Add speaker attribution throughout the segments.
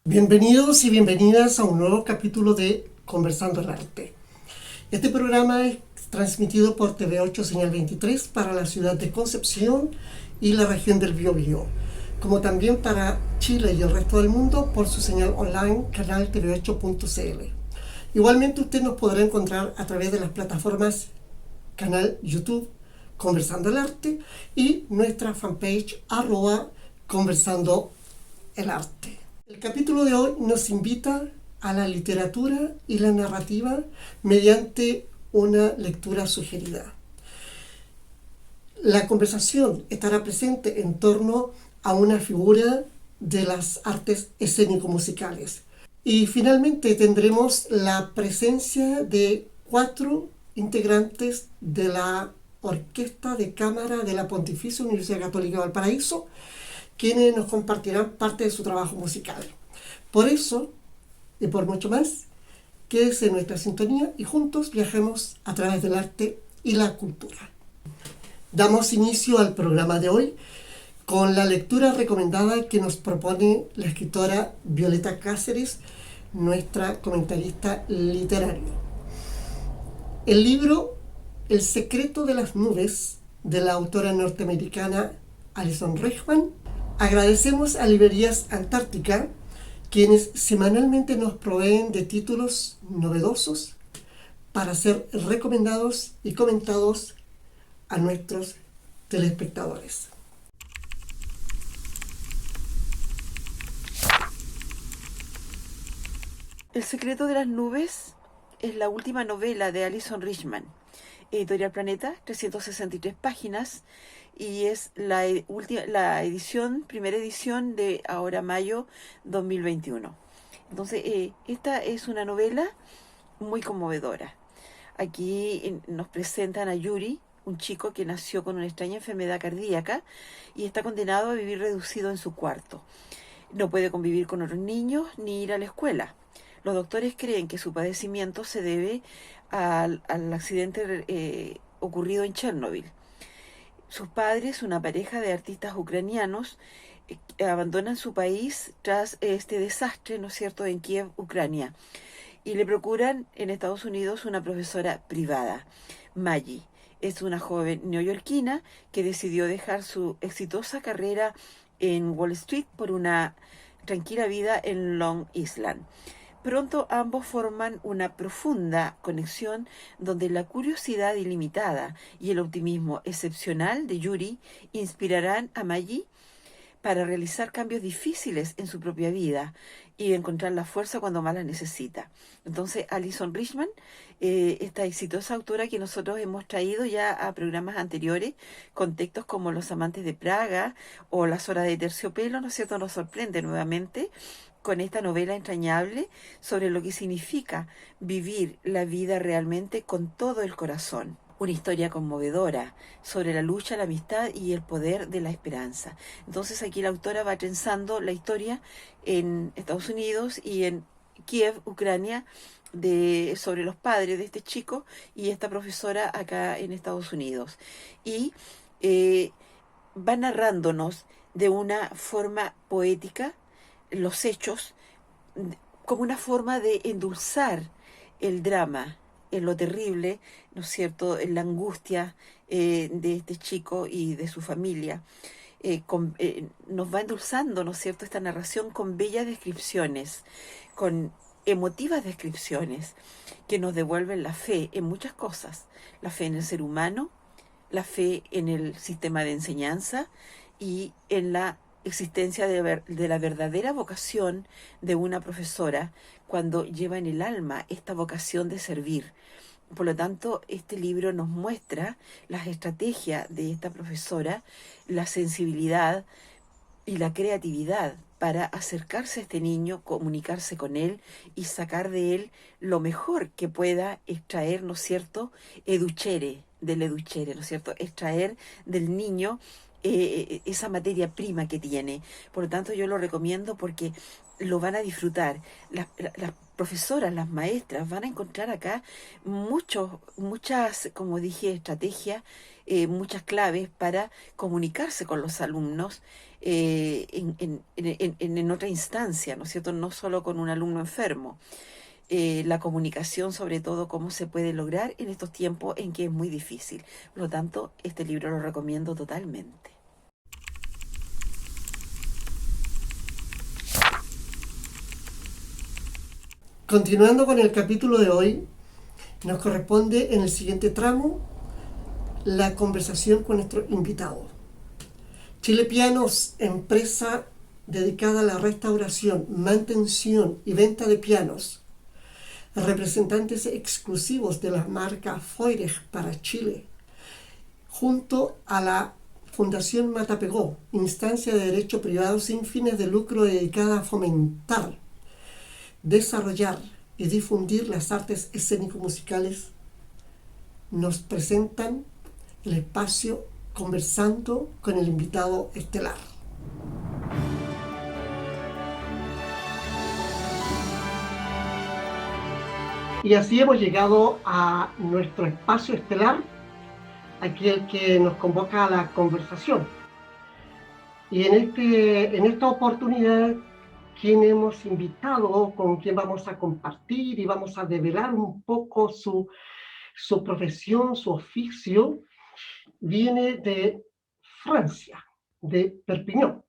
Speaker 1: Bienvenidos y bienvenidas a un nuevo capítulo de Conversando el Arte. Este programa es transmitido por TV8 Señal 23 para la ciudad de Concepción y la región del Biobío, como también para Chile y el resto del mundo por su señal online canal tv8.cl. Igualmente usted nos podrá encontrar a través de las plataformas canal YouTube Conversando el Arte y nuestra fanpage @Conversando el Arte. El capítulo de hoy nos invita a la literatura y la narrativa mediante una lectura sugerida. La conversación estará presente en torno a una figura de las artes escénico-musicales. Y finalmente tendremos la presencia de 4 integrantes de la Orquesta de Cámara de la Pontificia Universidad Católica de Valparaíso, quienes nos compartirán parte de su trabajo musical. Por eso, y por mucho más, quédese en nuestra sintonía y juntos viajemos a través del arte y la cultura. Damos inicio al programa de hoy con la lectura recomendada que nos propone la escritora Violeta Cáceres, nuestra comentarista literario. El libro El secreto de las nubes, de la autora norteamericana Alison Richman. Agradecemos a Librerías Antártica, quienes semanalmente nos proveen de títulos novedosos para ser recomendados y comentados a nuestros telespectadores.
Speaker 2: El secreto de las nubes es la última novela de Alison Richman, Editorial Planeta, 363 páginas, y es la primera edición de ahora mayo 2021. Entonces, esta es una novela muy conmovedora. Aquí nos presentan a Yuri, un chico que nació con una extraña enfermedad cardíaca y está condenado a vivir reducido en su cuarto. No puede convivir con otros niños ni ir a la escuela. Los doctores creen que su padecimiento se debe al accidente ocurrido en Chernobyl. Sus padres, una pareja de artistas ucranianos, abandonan su país tras este desastre, ¿no es cierto?, en Kiev, Ucrania, y le procuran en Estados Unidos una profesora privada, Maggie. Es una joven neoyorquina que decidió dejar su exitosa carrera en Wall Street por una tranquila vida en Long Island. Pronto ambos forman una profunda conexión donde la curiosidad ilimitada y el optimismo excepcional de Yuri inspirarán a Maggie para realizar cambios difíciles en su propia vida y encontrar la fuerza cuando más la necesita. Entonces, Alison Richman, esta exitosa autora que nosotros hemos traído ya a programas anteriores, con textos como Los amantes de Praga o Las horas de terciopelo, ¿no es cierto?, nos sorprende nuevamente con esta novela entrañable sobre lo que significa vivir la vida realmente con todo el corazón. Una historia conmovedora sobre la lucha, la amistad y el poder de la esperanza. Entonces aquí la autora va trenzando la historia en Estados Unidos y en Kiev, Ucrania, sobre los padres de este chico y esta profesora acá en Estados Unidos. Y va narrándonos de una forma poética los hechos como una forma de endulzar el drama, en lo terrible, ¿no es cierto?, en la angustia de este chico y de su familia. Nos va endulzando, ¿no es cierto?, esta narración con bellas descripciones, con emotivas descripciones que nos devuelven la fe en muchas cosas, la fe en el ser humano, la fe en el sistema de enseñanza y en la existencia de la verdadera vocación de una profesora cuando lleva en el alma esta vocación de servir. Por lo tanto, este libro nos muestra las estrategias de esta profesora, la sensibilidad y la creatividad para acercarse a este niño, comunicarse con él y sacar de él lo mejor que pueda extraer, ¿no es cierto?, del educhere, ¿no es cierto?, extraer del niño esa materia prima que tiene. Por lo tanto, yo lo recomiendo porque lo van a disfrutar. Las profesoras, las maestras van a encontrar acá muchas, como dije, estrategias, muchas claves para comunicarse con los alumnos en otra instancia, ¿no es cierto? No solo con un alumno enfermo. La comunicación, sobre todo, cómo se puede lograr en estos tiempos en que es muy difícil. Por lo tanto, este libro lo recomiendo totalmente.
Speaker 1: Continuando con el capítulo de hoy, nos corresponde en el siguiente tramo la conversación con nuestro invitado. Chile Pianos, empresa dedicada a la restauración, mantención y venta de pianos, representantes exclusivos de la marca Feurig para Chile, junto a la Fundación Matapegó, instancia de derecho privado sin fines de lucro dedicada a fomentar, desarrollar y difundir las artes escénico-musicales, nos presentan el espacio conversando con el invitado estelar. Y así hemos llegado a nuestro espacio estelar, aquel que nos convoca a la conversación. Y en esta oportunidad, quien hemos invitado, con quien vamos a compartir y vamos a develar un poco su profesión, su oficio, viene de Francia, de Perpiñón.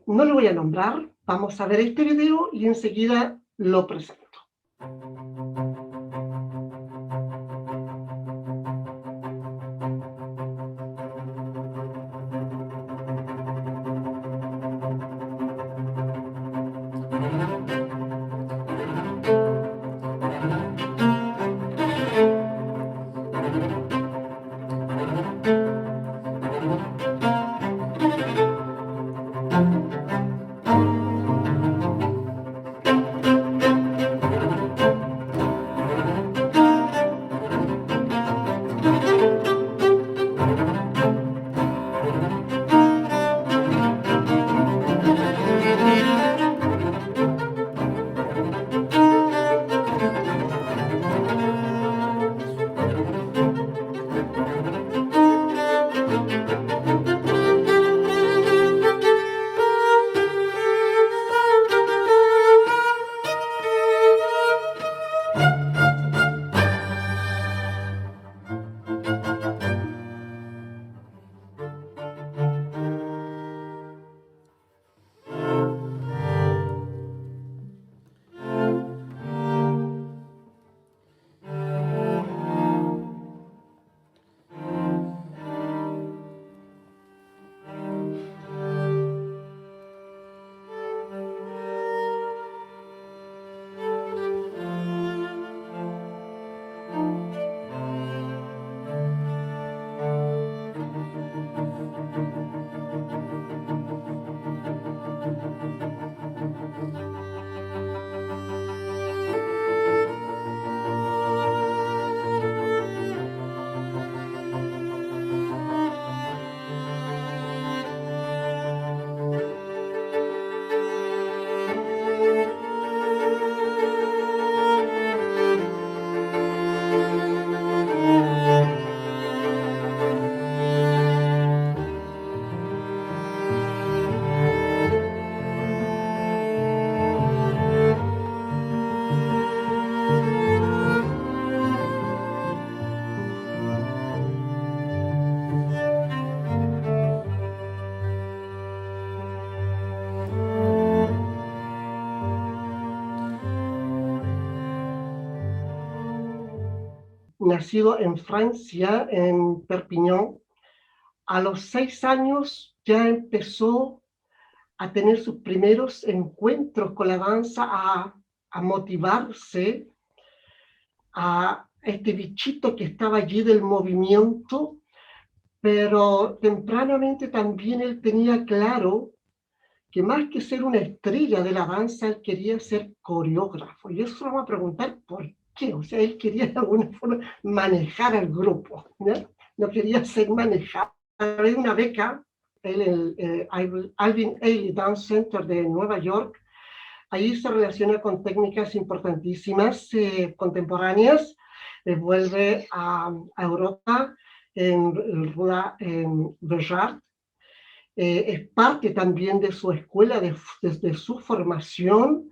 Speaker 1: No lo voy a nombrar, vamos a ver este video y enseguida lo presento. Nacido en Francia, en Perpiñón, a los 6 años ya empezó a tener sus primeros encuentros con la danza, a motivarse, a este bichito que estaba allí del movimiento, pero tempranamente también él tenía claro que más que ser una estrella de la danza, él quería ser coreógrafo. Y eso vamos a preguntar por qué. O sea, él quería de alguna forma manejar al grupo, ¿no? No quería ser manejado a través de una beca, el Alvin Ailey Dance Center de Nueva York. Ahí se relaciona con técnicas importantísimas contemporáneas, vuelve a Europa en Bergerac. Es parte también de su escuela, de su formación.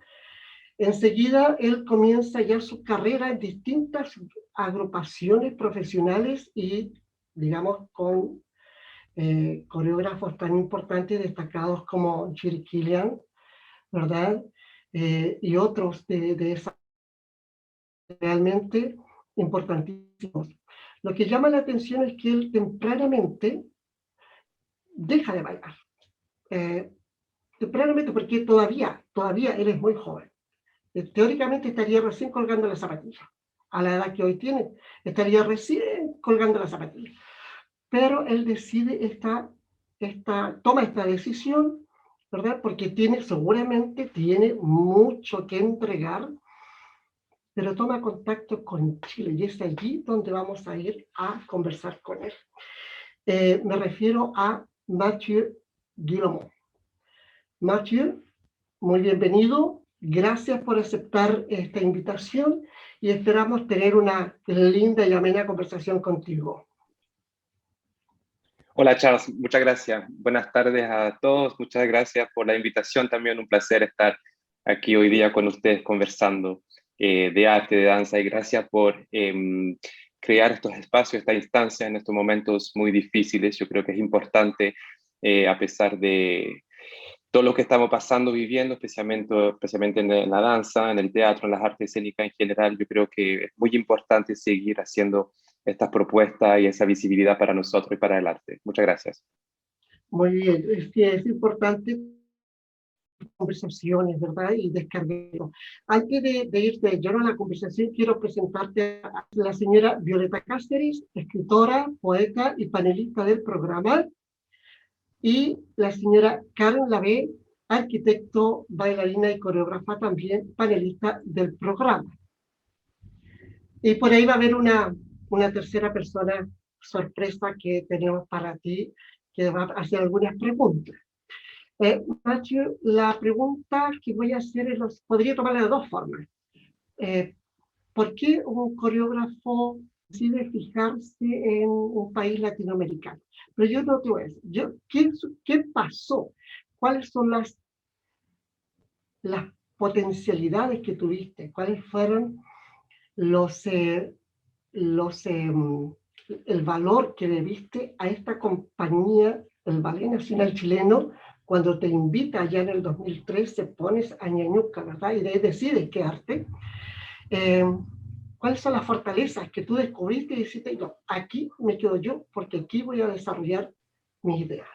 Speaker 1: Enseguida él comienza ya su carrera en distintas agrupaciones profesionales y, digamos, con coreógrafos tan importantes, destacados como Jerry Killian, ¿verdad? Y otros de esa realmente importantísimos. Lo que llama la atención es que él tempranamente deja de bailar. Tempranamente porque todavía él es muy joven. Teóricamente estaría recién colgando la zapatilla. A la edad que hoy tiene, estaría recién colgando la zapatilla. Pero él decide toma esta decisión, ¿verdad? Porque seguramente tiene mucho que entregar, pero toma contacto con Chile y es allí donde vamos a ir a conversar con él. Me refiero a Mathieu Guillemot. Mathieu, muy bienvenido. Gracias por aceptar esta invitación y esperamos tener una linda y amena conversación contigo.
Speaker 3: Hola Charles, muchas gracias. Buenas tardes a todos. Muchas gracias por la invitación. También un placer estar aquí hoy día con ustedes conversando de arte, de danza, y gracias por crear estos espacios, esta instancia en estos momentos muy difíciles. Yo creo que es importante, a pesar de todo lo que estamos pasando, viviendo, especialmente en la danza, en el teatro, en las artes escénicas en general, yo creo que es muy importante seguir haciendo estas propuestas y esa visibilidad para nosotros y para el arte. Muchas gracias.
Speaker 1: Muy bien, es importante conversaciones, ¿verdad? Y descarguemos. Antes de irte yo a la conversación, quiero presentarte a la señora Violeta Cáceres, escritora, poeta y panelista del programa, y la señora Karen Lavé, arquitecto, bailarina y coreógrafa, también panelista del programa. Y por ahí va a haber una tercera persona sorpresa que tenemos para ti, que va a hacer algunas preguntas. Mathieu, la pregunta que voy a hacer podría tomarla de dos formas. ¿Por qué un coreógrafo decide fijarse en un país latinoamericano? Pero yo no te voy a decir, ¿qué pasó? ¿Cuáles son las potencialidades que tuviste? ¿Cuáles fueron el valor que le viste a esta compañía, el Ballet Nacional Chileno, cuando te invita allá en el 2013, pones a Ñañuca, ¿verdad? Y de ahí decides quedarte. ¿Cuáles son las fortalezas que tú descubriste y dijiste, no, aquí me quedo yo porque aquí voy a desarrollar mis ideas?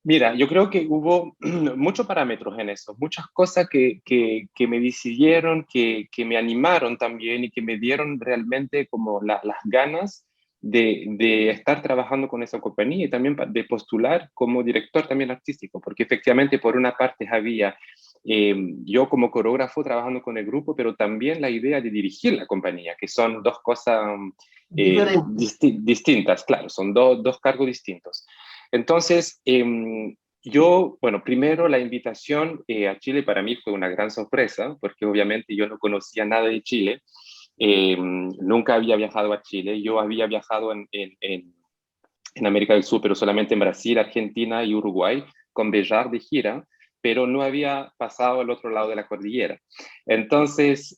Speaker 3: Mira, yo creo que hubo muchos parámetros en eso, muchas cosas que me decidieron, que me animaron también y que me dieron realmente como las ganas de estar trabajando con esa compañía y también de postular como director también artístico, porque efectivamente por una parte había yo como coreógrafo trabajando con el grupo, pero también la idea de dirigir la compañía, que son dos cosas distintas, claro, son dos cargos distintos. Entonces, yo, bueno, primero la invitación a Chile para mí fue una gran sorpresa, porque obviamente yo no conocía nada de Chile, nunca había viajado a Chile, yo había viajado en América del Sur, pero solamente en Brasil, Argentina y Uruguay, con Bellar de gira, pero no había pasado al otro lado de la cordillera. Entonces,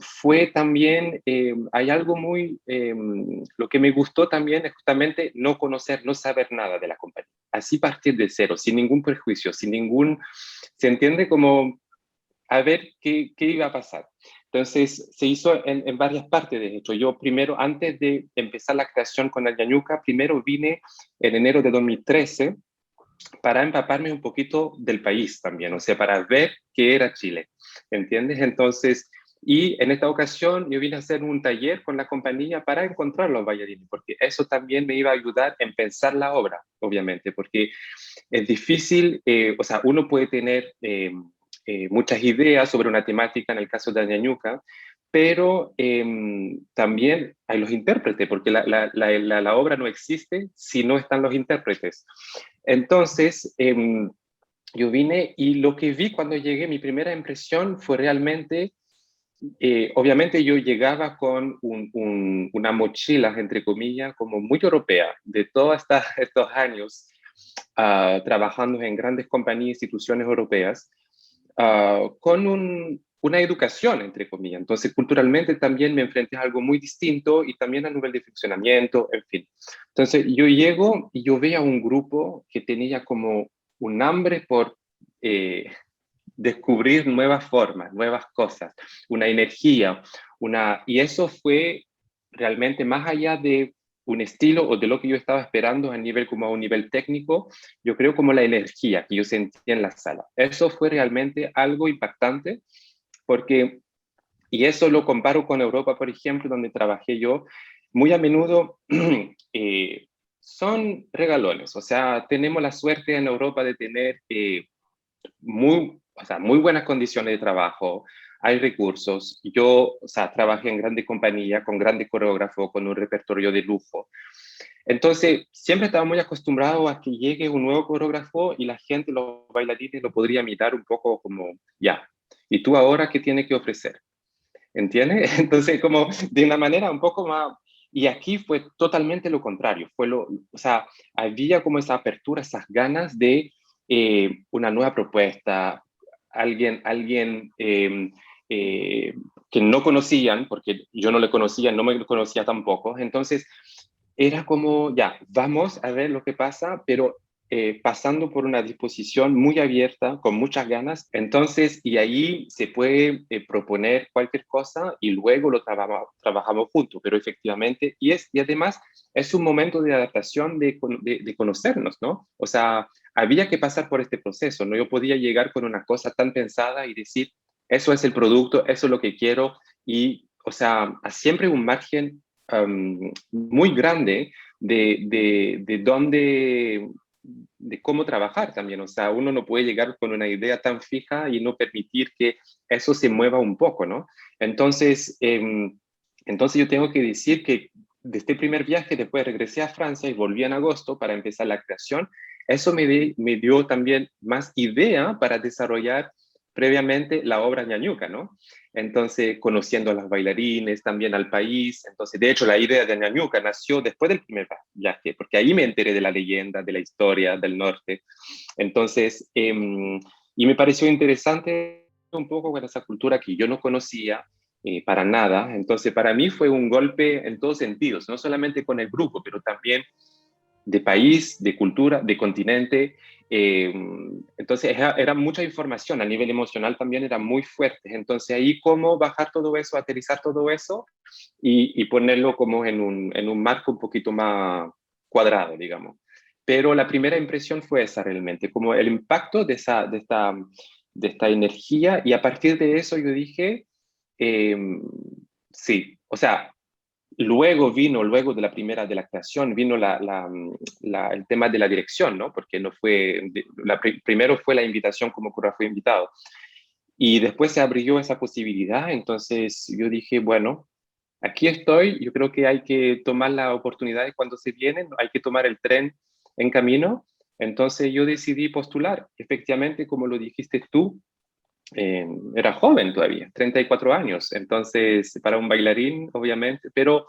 Speaker 3: fue también, hay algo lo que me gustó también es justamente no conocer, no saber nada de la compañía. Así partir de cero, sin ningún prejuicio, se entiende como a ver qué iba a pasar. Entonces, se hizo en varias partes, de hecho. Yo primero, antes de empezar la creación con el Ñañuca, primero vine en enero de 2013 para empaparme un poquito del país también, o sea, para ver qué era Chile, ¿entiendes? Entonces, y en esta ocasión yo vine a hacer un taller con la compañía para encontrar los bailarines, porque eso también me iba a ayudar en pensar la obra, obviamente, porque es difícil, o sea, uno puede tener muchas ideas sobre una temática, en el caso de Ñañuca, pero también hay los intérpretes, porque la obra no existe si no están los intérpretes. Entonces, yo vine y lo que vi cuando llegué, mi primera impresión fue realmente, obviamente yo llegaba con una mochila, entre comillas, como muy europea, de todos estos años trabajando en grandes compañías, instituciones europeas, con una educación, entre comillas. Entonces, culturalmente también me enfrenté a algo muy distinto y también a nivel de funcionamiento, en fin. Entonces, yo llego y yo veo a un grupo que tenía como un hambre por descubrir nuevas formas, nuevas cosas, una energía, y eso fue realmente más allá de un estilo o de lo que yo estaba esperando a nivel como a un nivel técnico, yo creo como la energía que yo sentía en la sala. Eso fue realmente algo impactante porque, y eso lo comparo con Europa, por ejemplo, donde trabajé yo, muy a menudo son regalones, o sea, tenemos la suerte en Europa de tener muy buenas condiciones de trabajo, hay recursos. Yo, o sea, trabajé en grande compañía, con grande coreógrafo, con un repertorio de lujo. Entonces, siempre estaba muy acostumbrado a que llegue un nuevo coreógrafo y la gente, los bailarines, lo podría mirar un poco como, ya, ¿y tú ahora qué tienes que ofrecer? ¿Entiendes? Entonces, como de una manera un poco más... Y aquí fue totalmente lo contrario, o sea, había como esa apertura, esas ganas de una nueva propuesta, alguien que no conocían, porque yo no le conocía, no me conocía tampoco, entonces era como, ya, vamos a ver lo que pasa, pero pasando por una disposición muy abierta, con muchas ganas. Entonces, y ahí se puede proponer cualquier cosa y luego lo trabajamos juntos, pero efectivamente, y además es un momento de adaptación, de conocernos, ¿no? O sea, había que pasar por este proceso, ¿no? Yo podía llegar con una cosa tan pensada y decir, eso es el producto, eso es lo que quiero, y, o sea, siempre un margen muy grande de dónde, de cómo trabajar también. O sea, uno no puede llegar con una idea tan fija y no permitir que eso se mueva un poco, ¿no? Entonces, entonces yo tengo que decir que de este primer viaje, después regresé a Francia y volví en agosto para empezar la creación. Eso me dio también más idea para desarrollar previamente la obra Ñañuca, ¿no? Entonces, conociendo a los bailarines, también al país. Entonces, de hecho, la idea de Ñañuca nació después del primer viaje, porque ahí me enteré de la leyenda, de la historia del norte. Entonces, y me pareció interesante un poco con esa cultura que yo no conocía para nada. Entonces, para mí fue un golpe en todos sentidos, no solamente con el grupo, pero también de país, de cultura, de continente. Eh, entonces era mucha información, a nivel emocional también era muy fuerte. Entonces ahí cómo bajar todo eso, aterrizar todo eso y ponerlo como en un marco un poquito más cuadrado, digamos. Pero la primera impresión fue esa realmente, como el impacto de esta energía y a partir de eso yo dije, eh, sí, o sea, luego de la primera, de la creación, vino el tema de la dirección, ¿no? Porque no fue, primero fue la invitación como coreógrafo invitado. Y después se abrió esa posibilidad, entonces yo dije, bueno, aquí estoy, yo creo que hay que tomar las oportunidades cuando se vienen, hay que tomar el tren en camino. Entonces yo decidí postular, efectivamente, como lo dijiste tú, era joven todavía, 34 años, entonces para un bailarín, obviamente, pero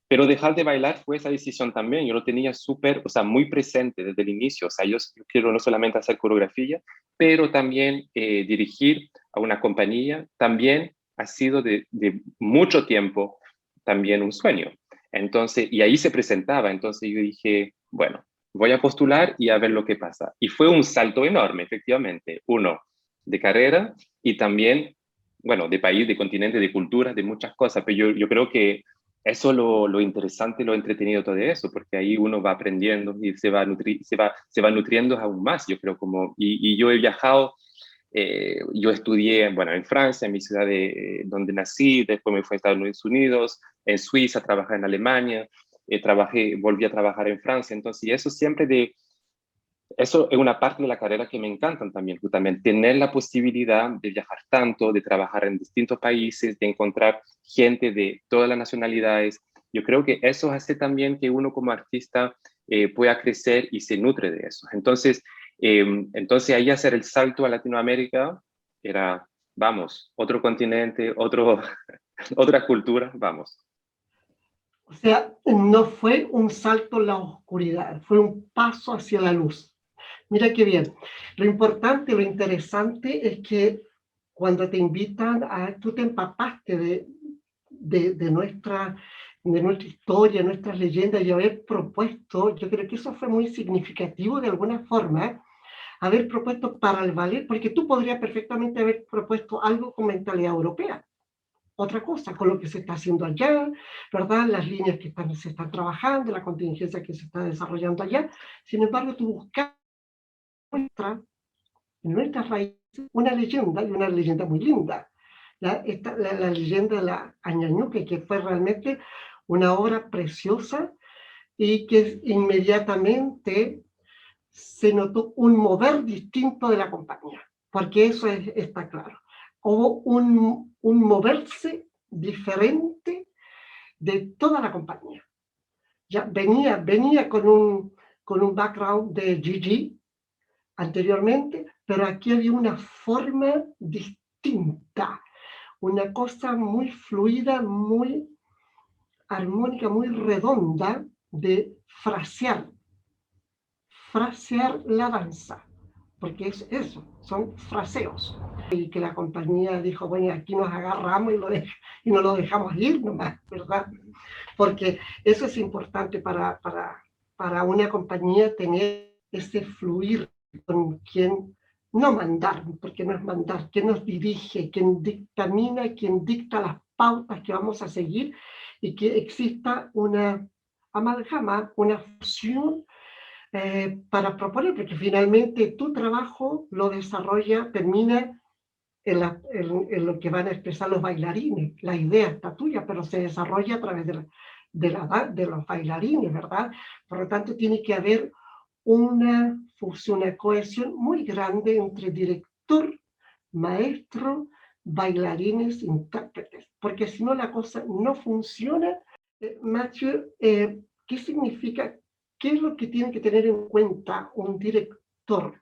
Speaker 3: dejar de bailar fue esa decisión también. Yo lo tenía súper, o sea, muy presente desde el inicio. O sea, yo quiero no solamente hacer coreografía, pero también dirigir a una compañía. También ha sido de mucho tiempo también un sueño. Entonces, y ahí se presentaba. Entonces yo dije, bueno, voy a postular y a ver lo que pasa. Y fue un salto enorme, efectivamente. Uno, de carrera y también, bueno, de país, de continente, de cultura, de muchas cosas. Pero yo creo que eso es lo interesante, lo entretenido todo eso, porque ahí uno va aprendiendo y se va nutriendo aún más, yo creo, y yo he viajado, yo estudié, bueno, en Francia, en mi ciudad donde nací, después me fui a Estados Unidos, en Suiza, trabajé en Alemania, volví a trabajar en Francia, entonces, y eso siempre Eso es una parte de la carrera que me encantan también, justamente, tener la posibilidad de viajar tanto, de trabajar en distintos países, de encontrar gente de todas las nacionalidades. Yo creo que eso hace también que uno como artista pueda crecer y se nutre de eso. Entonces ahí hacer el salto a Latinoamérica era, vamos, otro continente, otra cultura, vamos.
Speaker 1: O sea, no fue un salto en la oscuridad, fue un paso hacia la luz. Mira qué bien. Lo importante, lo interesante es que cuando te invitan tú te empapaste de nuestra historia, nuestras leyendas y haber propuesto, yo creo que eso fue muy significativo de alguna forma, haber propuesto para el ballet, porque tú podrías perfectamente haber propuesto algo con mentalidad europea, otra cosa, con lo que se está haciendo allá, ¿verdad? Las líneas que se están trabajando, la contingencia que se está desarrollando allá. Sin embargo, tú buscas en nuestras raíces una leyenda, y una leyenda muy linda. La leyenda de la Añañuque, que fue realmente una obra preciosa y que inmediatamente se notó un mover distinto de la compañía, porque eso está claro. Hubo un moverse diferente de toda la compañía. Ya venía con un background de Gigi anteriormente, pero aquí había una forma distinta, una cosa muy fluida, muy armónica, muy redonda de frasear la danza, porque es eso, son fraseos. Y que la compañía dijo, bueno, aquí nos agarramos y no lo dejamos ir nomás, ¿verdad? Porque eso es importante para una compañía, tener ese fluir con quien, no mandar, porque no es mandar, quien nos dirige, quien dictamina, quien dicta las pautas que vamos a seguir y que exista una amalgama, una fusión para proponer, porque finalmente tu trabajo lo desarrolla, termina en lo que van a expresar los bailarines. La idea está tuya, pero se desarrolla a través de los bailarines, ¿verdad? Por lo tanto, tiene que haber una fusión, una cohesión muy grande entre director, maestro, bailarines, intérpretes, porque si no la cosa no funciona. Matthew, ¿qué significa? ¿Qué es lo que tiene que tener en cuenta un director?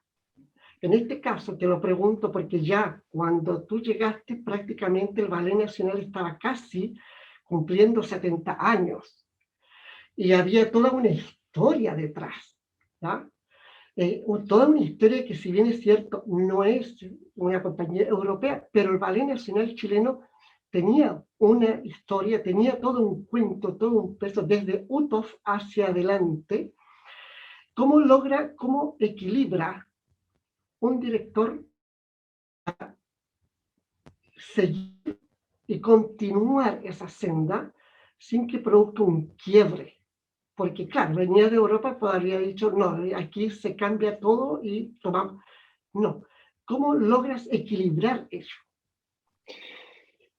Speaker 1: En este caso te lo pregunto porque ya cuando tú llegaste prácticamente el Ballet Nacional estaba casi cumpliendo 70 años y había toda una historia detrás, ¿ya? Toda una historia que si bien es cierto no es una compañía europea, pero el Ballet Nacional chileno tenía una historia, tenía todo un cuento, todo un peso desde Utov hacia adelante. ¿Cómo equilibra un director seguir y continuar esa senda sin que produzca un quiebre? Porque claro, venía de Europa, pues habría dicho, no, aquí se cambia todo y tomamos. No. ¿Cómo logras equilibrar eso?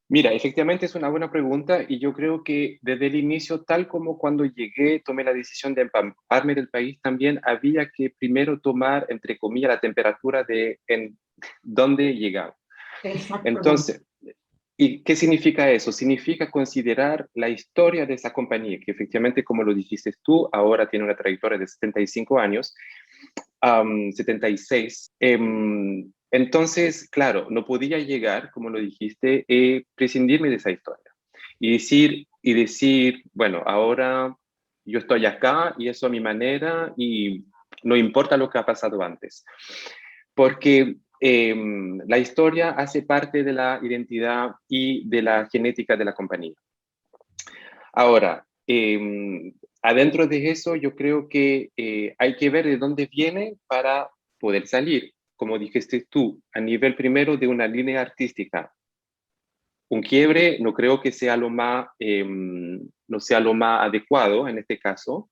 Speaker 3: Mira, efectivamente es una buena pregunta y yo creo que desde el inicio, tal como cuando llegué, tomé la decisión de empaparme del país, también había que primero tomar, entre comillas, la temperatura de en dónde llegaba.
Speaker 1: Exactamente.
Speaker 3: Entonces, ¿y qué significa eso? Significa considerar la historia de esa compañía, que efectivamente, como lo dijiste tú, ahora tiene una trayectoria de 75 años, 76. Entonces, claro, no podía llegar, como lo dijiste, prescindirme de esa historia y decir, bueno, ahora yo estoy acá y eso a mi manera y no importa lo que ha pasado antes. Porque la historia hace parte de la identidad y de la genética de la compañía. Ahora, adentro de eso yo creo que hay que ver de dónde viene para poder salir. Como dijiste tú, a nivel primero de una línea artística. Un quiebre no creo que sea no sea lo más adecuado en este caso.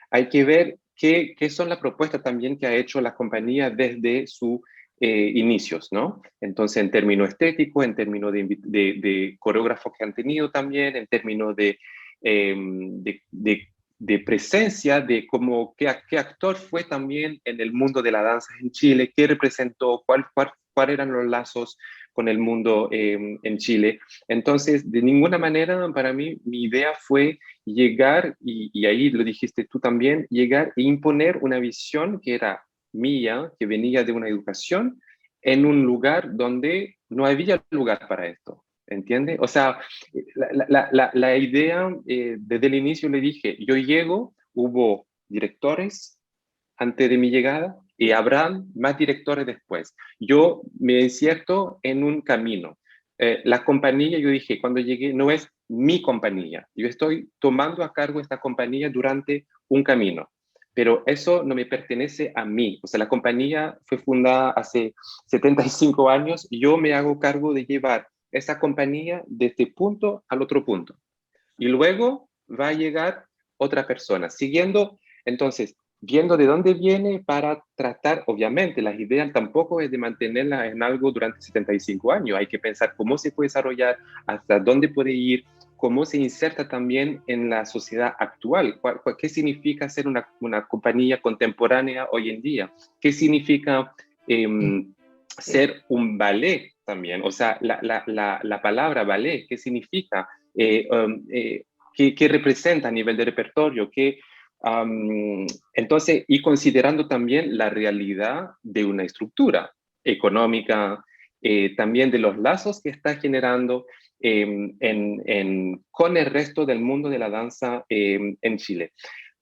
Speaker 3: Hay que ver qué son las propuestas también que ha hecho la compañía desde sus inicios, ¿no? Entonces, en términos estéticos, en términos de coreógrafos que han tenido también, en términos de de presencia, de cómo, qué actor fue también en el mundo de la danza en Chile, qué representó, cuál eran los lazos con el mundo en Chile. Entonces, de ninguna manera, para mí, mi idea fue llegar, y ahí lo dijiste tú también, llegar e imponer una visión que era mía, que venía de una educación, en un lugar donde no había lugar para esto. ¿Entiende? O sea, la idea, desde el inicio le dije, yo llego, hubo directores antes de mi llegada y habrá más directores después. Yo me inserto en un camino. La compañía, yo dije, cuando llegué, no es mi compañía. Yo estoy tomando a cargo esta compañía durante un camino, pero eso no me pertenece a mí. O sea, la compañía fue fundada hace 75 años y yo me hago cargo de llevar esa compañía de este punto al otro punto. Y luego va a llegar otra persona, siguiendo, entonces, viendo de dónde viene para tratar, obviamente, las ideas tampoco es de mantenerlas en algo durante 75 años, hay que pensar cómo se puede desarrollar, hasta dónde puede ir, cómo se inserta también en la sociedad actual, qué significa ser una compañía contemporánea hoy en día, qué significa ser un ballet también, o sea, la palabra ballet, ¿qué significa? ¿Qué representa a nivel de repertorio? Entonces, y considerando también la realidad de una estructura económica, también de los lazos que está generando con el resto del mundo de la danza en Chile,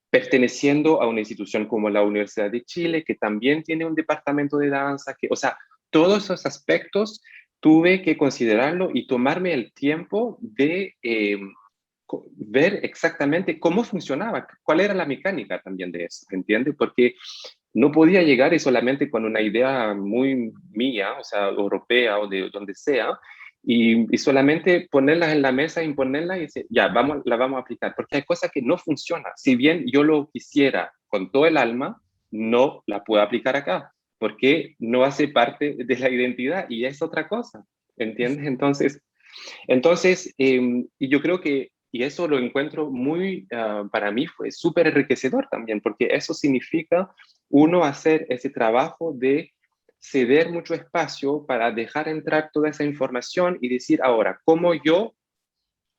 Speaker 3: perteneciendo a una institución como la Universidad de Chile, que también tiene un departamento de danza, o sea, todos esos aspectos tuve que considerarlo y tomarme el tiempo de ver exactamente cómo funcionaba, cuál era la mecánica también de eso, ¿entiendes? Porque no podía llegar y solamente con una idea muy mía, o sea, europea o de donde sea, y solamente ponerlas en la mesa, imponerlas y decir, ya, la vamos a aplicar, porque hay cosas que no funcionan. Si bien yo lo quisiera con todo el alma, no la puedo aplicar acá, porque no hace parte de la identidad y es otra cosa, ¿entiendes? Y yo creo que, y eso lo encuentro muy, para mí fue súper enriquecedor también, porque eso significa uno hacer ese trabajo de ceder mucho espacio para dejar entrar toda esa información y decir ahora, ¿cómo yo,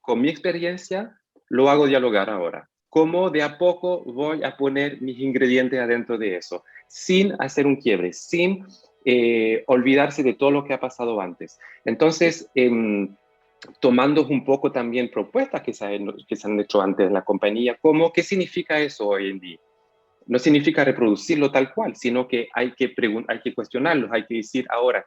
Speaker 3: con mi experiencia, lo hago dialogar ahora? ¿Cómo de a poco voy a poner mis ingredientes adentro de eso? Sin hacer un quiebre, sin olvidarse de todo lo que ha pasado antes. Entonces, tomando un poco también propuestas que se han hecho antes en la compañía, como qué significa eso hoy en día. No significa reproducirlo tal cual, sino que hay que cuestionarlos, hay que decir ahora,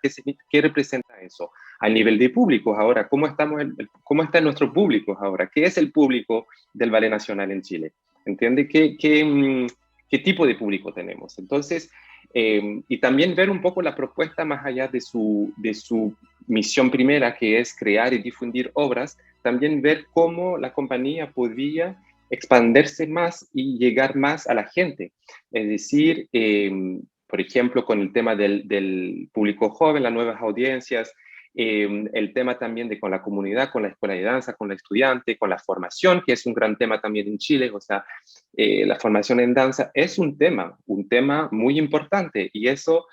Speaker 3: ¿qué representa eso? A nivel de públicos ahora, ¿cómo está nuestro público ahora? ¿Qué es el público del Ballet Nacional en Chile? ¿Entiende? ¿Qué tipo de público tenemos? Entonces, y también ver un poco la propuesta más allá de su misión primera, que es crear y difundir obras, también ver cómo la compañía podía expandirse más y llegar más a la gente. Es decir, por ejemplo, con el tema del público joven, las nuevas audiencias, el tema también de con la comunidad, con la escuela de danza, con la estudiante, con la formación, que es un gran tema también en Chile, o sea, la formación en danza es un tema muy importante y eso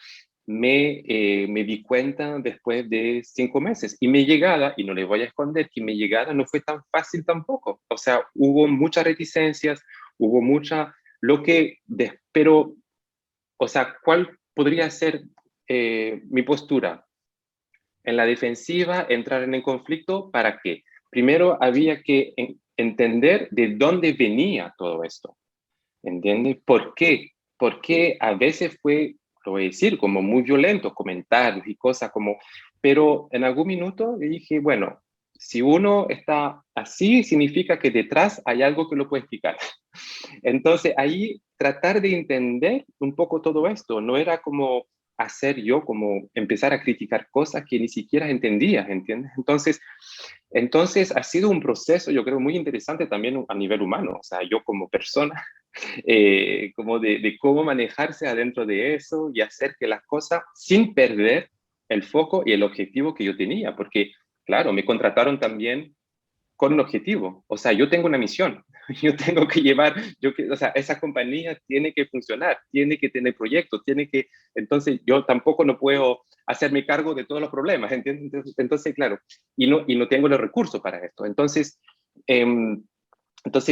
Speaker 3: me di cuenta después de 5 meses. Y mi llegada, y no les voy a esconder que mi llegada no fue tan fácil tampoco. O sea, hubo muchas reticencias, hubo pero, o sea, ¿cuál podría ser mi postura? En la defensiva, entrar en el conflicto, ¿para qué? Primero había que entender de dónde venía todo esto. ¿Entiendes? ¿Por qué? Porque a veces fue, lo voy a decir, como muy violento, comentarios y cosas como, pero en algún minuto le dije, bueno, si uno está así, significa que detrás hay algo que lo puede explicar. Entonces ahí tratar de entender un poco todo esto, no era como hacer yo, como empezar a criticar cosas que ni siquiera entendía, ¿entiendes? Entonces ha sido un proceso, yo creo, muy interesante también a nivel humano, o sea, yo como persona como de cómo manejarse adentro de eso y hacer que las cosas sin perder el foco y el objetivo que yo tenía, porque claro, me contrataron también con un objetivo, o sea, yo tengo una misión, yo tengo que llevar, o sea, esa compañía tiene que funcionar, tiene que tener proyectos, entonces yo tampoco no puedo hacerme cargo de todos los problemas, ¿entiendes? Entonces claro, y no tengo los recursos para esto. Entonces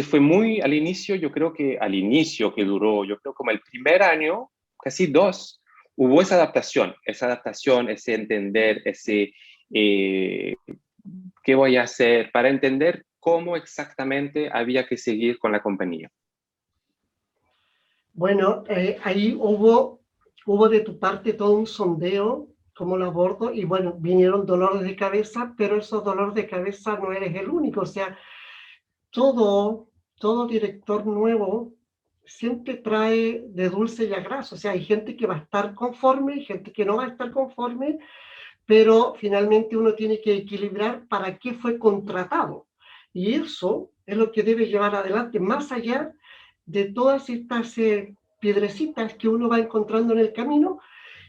Speaker 3: fue muy al inicio, yo creo que al inicio que duró, yo creo como el primer año, casi dos, hubo esa adaptación, ese entender, eh, qué voy a hacer, para entender cómo exactamente había que seguir con la compañía.
Speaker 1: Bueno, ahí hubo de tu parte todo un sondeo, cómo lo abordo, y bueno, vinieron dolores de cabeza, pero esos dolores de cabeza no eres el único, o sea, todo director nuevo siempre trae de dulce y a graso, o sea, hay gente que va a estar conforme, hay gente que no va a estar conforme, pero finalmente uno tiene que equilibrar para qué fue contratado. Y eso es lo que debe llevar adelante, más allá de todas estas piedrecitas que uno va encontrando en el camino,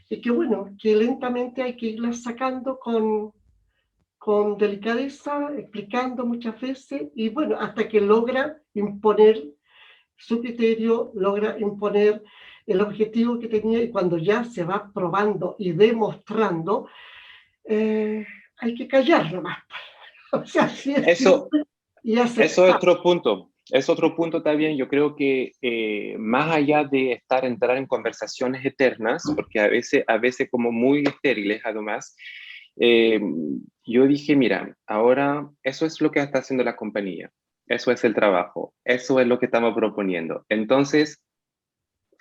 Speaker 1: y que bueno, que lentamente hay que irlas sacando con delicadeza, explicando muchas veces, y bueno, hasta que logra imponer su criterio, logra imponer el objetivo que tenía, y cuando ya se va probando y demostrando, hay que callar nomás. O sea, sí es
Speaker 3: Eso,
Speaker 1: cierto, y
Speaker 3: eso es
Speaker 1: aceptar.
Speaker 3: otro punto. Es otro punto también. Yo creo que más allá de entrar en conversaciones eternas, porque a veces como muy estériles además, eh, yo dije, mira, ahora eso es lo que está haciendo la compañía, eso es el trabajo, eso es lo que estamos proponiendo. Entonces,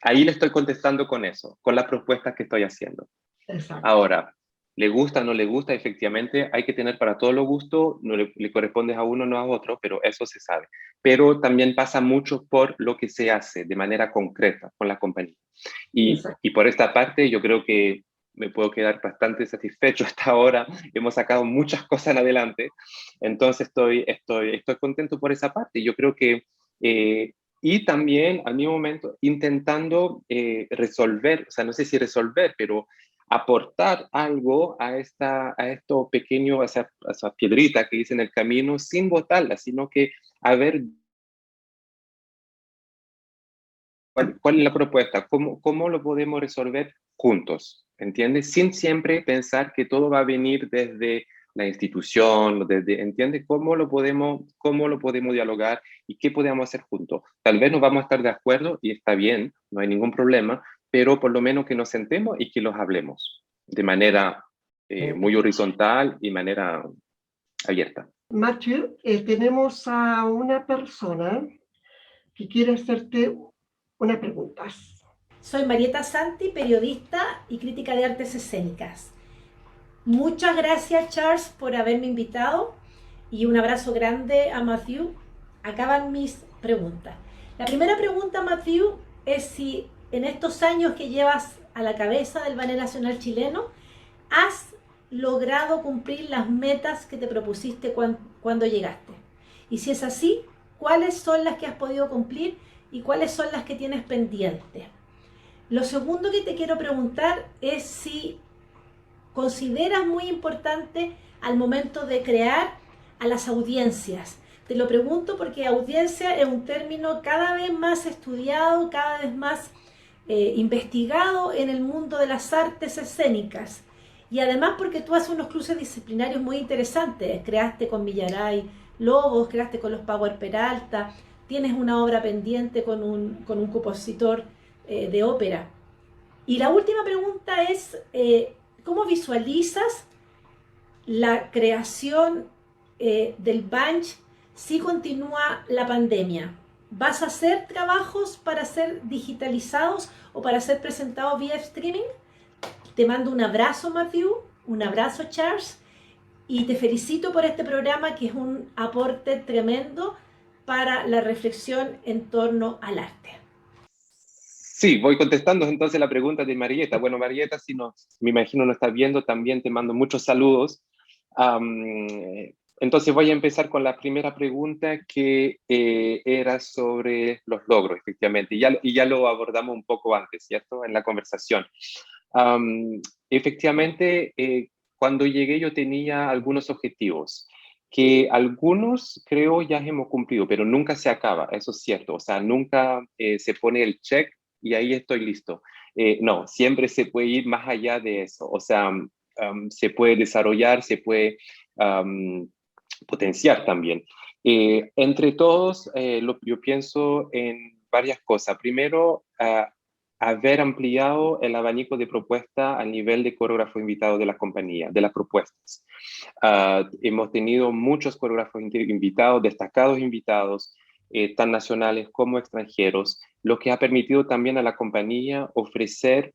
Speaker 3: ahí le estoy contestando con eso, con las propuestas que estoy haciendo.
Speaker 1: Exacto.
Speaker 3: Ahora, le gusta o no le gusta, efectivamente, hay que tener para todos los gustos, no le corresponde a uno, no a otro, pero eso se sabe. Pero también pasa mucho por lo que se hace de manera concreta con la compañía.
Speaker 1: Exacto.
Speaker 3: Y por esta parte, yo creo que me puedo quedar bastante satisfecho hasta ahora. Hemos sacado muchas cosas en adelante, entonces estoy contento por esa parte. Yo creo que, y también al mismo momento intentando resolver, o sea, no sé si resolver, pero aportar algo a esto pequeño, a esa piedrita que hice en el camino, sin botarla, sino que a ver cuál es la propuesta, cómo lo podemos resolver juntos, ¿entiendes? Sin siempre pensar que todo va a venir desde la institución, ¿entiendes? ¿Cómo lo podemos dialogar y qué podemos hacer juntos? Tal vez no vamos a estar de acuerdo y está bien, no hay ningún problema, pero por lo menos que nos sentemos y que los hablemos de manera muy horizontal y manera abierta.
Speaker 1: Matthew, tenemos a una persona que quiere hacerte una pregunta.
Speaker 4: Soy Marieta Santi, periodista y crítica de artes escénicas. Muchas gracias, Charles, por haberme invitado y un abrazo grande a Matthew. Acaban mis preguntas. La primera pregunta, Matthew, es si en estos años que llevas a la cabeza del Ballet Nacional Chileno has logrado cumplir las metas que te propusiste cuando llegaste. Y si es así, ¿cuáles son las que has podido cumplir y cuáles son las que tienes pendientes? Lo segundo que te quiero preguntar es si consideras muy importante al momento de crear a las audiencias. Te lo pregunto porque audiencia es un término cada vez más estudiado, cada vez más investigado en el mundo de las artes escénicas. Y además porque tú haces unos cruces disciplinarios muy interesantes. Creaste con Villaray Lobos, creaste con los Power Peralta, tienes una obra pendiente con un compositor de ópera. Y la última pregunta es, ¿cómo visualizas la creación del Bunch si continúa la pandemia? ¿Vas a hacer trabajos para ser digitalizados o para ser presentados vía streaming? Te mando un abrazo, Matthew, un abrazo, Charles, y te felicito por este programa que es un aporte tremendo para la reflexión en torno al arte.
Speaker 3: Sí, voy contestando entonces la pregunta de Marieta. Bueno, Marieta, si no, me imagino no está viendo, también te mando muchos saludos. Am, entonces voy a empezar con la primera pregunta que era sobre los logros, efectivamente, y ya lo abordamos un poco antes, ¿cierto? En la conversación. Efectivamente, cuando llegué yo tenía algunos objetivos que algunos creo ya hemos cumplido, pero nunca se acaba, eso es cierto. O sea, nunca se pone el check y ahí estoy listo. No, siempre se puede ir más allá de eso. O sea, se puede desarrollar, se puede potenciar también. Entre todos, yo pienso en varias cosas. Primero, haber ampliado el abanico de propuesta a nivel de coreógrafo invitado de la compañía, de las propuestas. Hemos tenido muchos coreógrafos invitados, destacados invitados, tan nacionales como extranjeros, lo que ha permitido también a la compañía ofrecer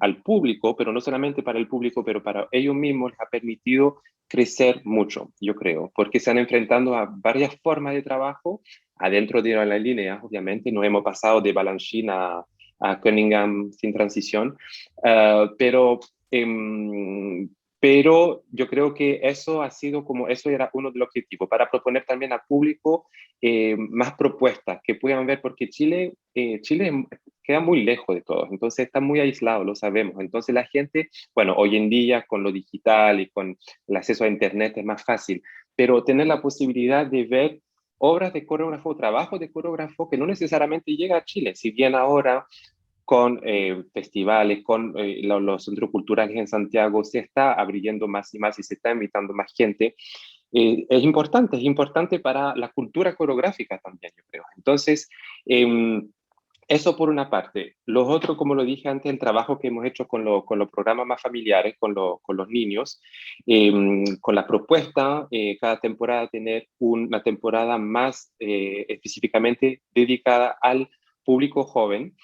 Speaker 3: al público, pero no solamente para el público, pero para ellos mismos les ha permitido crecer mucho, yo creo, porque se han enfrentado a varias formas de trabajo adentro de la línea, obviamente, no hemos pasado de Balanchine a Cunningham sin transición, pero yo creo que eso ha sido como, eso era uno de los objetivos, para proponer también al público más propuestas que puedan ver, porque Chile queda muy lejos de todos, entonces está muy aislado, lo sabemos. Entonces la gente, bueno, hoy en día con lo digital y con el acceso a Internet es más fácil, pero tener la posibilidad de ver obras de coreógrafo, trabajo de coreógrafo que no necesariamente llega a Chile, si bien ahora con festivales, con los centros culturales en Santiago, se está abriendo más y más y se está invitando más gente. Es importante para la cultura coreográfica también, yo creo. Entonces, eso por una parte. Lo otro, como lo dije antes, el trabajo que hemos hecho con los programas más familiares, con los niños, con la propuesta, cada temporada tener una temporada más específicamente dedicada al público joven.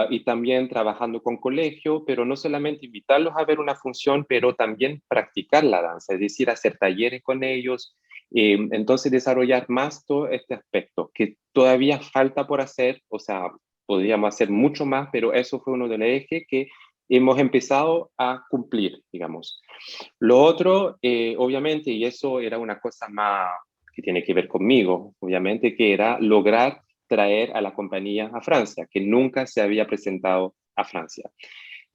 Speaker 3: Y también trabajando con colegio, pero no solamente invitarlos a ver una función, pero también practicar la danza, es decir, hacer talleres con ellos, entonces desarrollar más todo este aspecto, que todavía falta por hacer, o sea, podríamos hacer mucho más, pero eso fue uno de los ejes que hemos empezado a cumplir, digamos. Lo otro, obviamente, y eso era una cosa más que tiene que ver conmigo, obviamente, que era lograr traer a la compañía a Francia, que nunca se había presentado a Francia.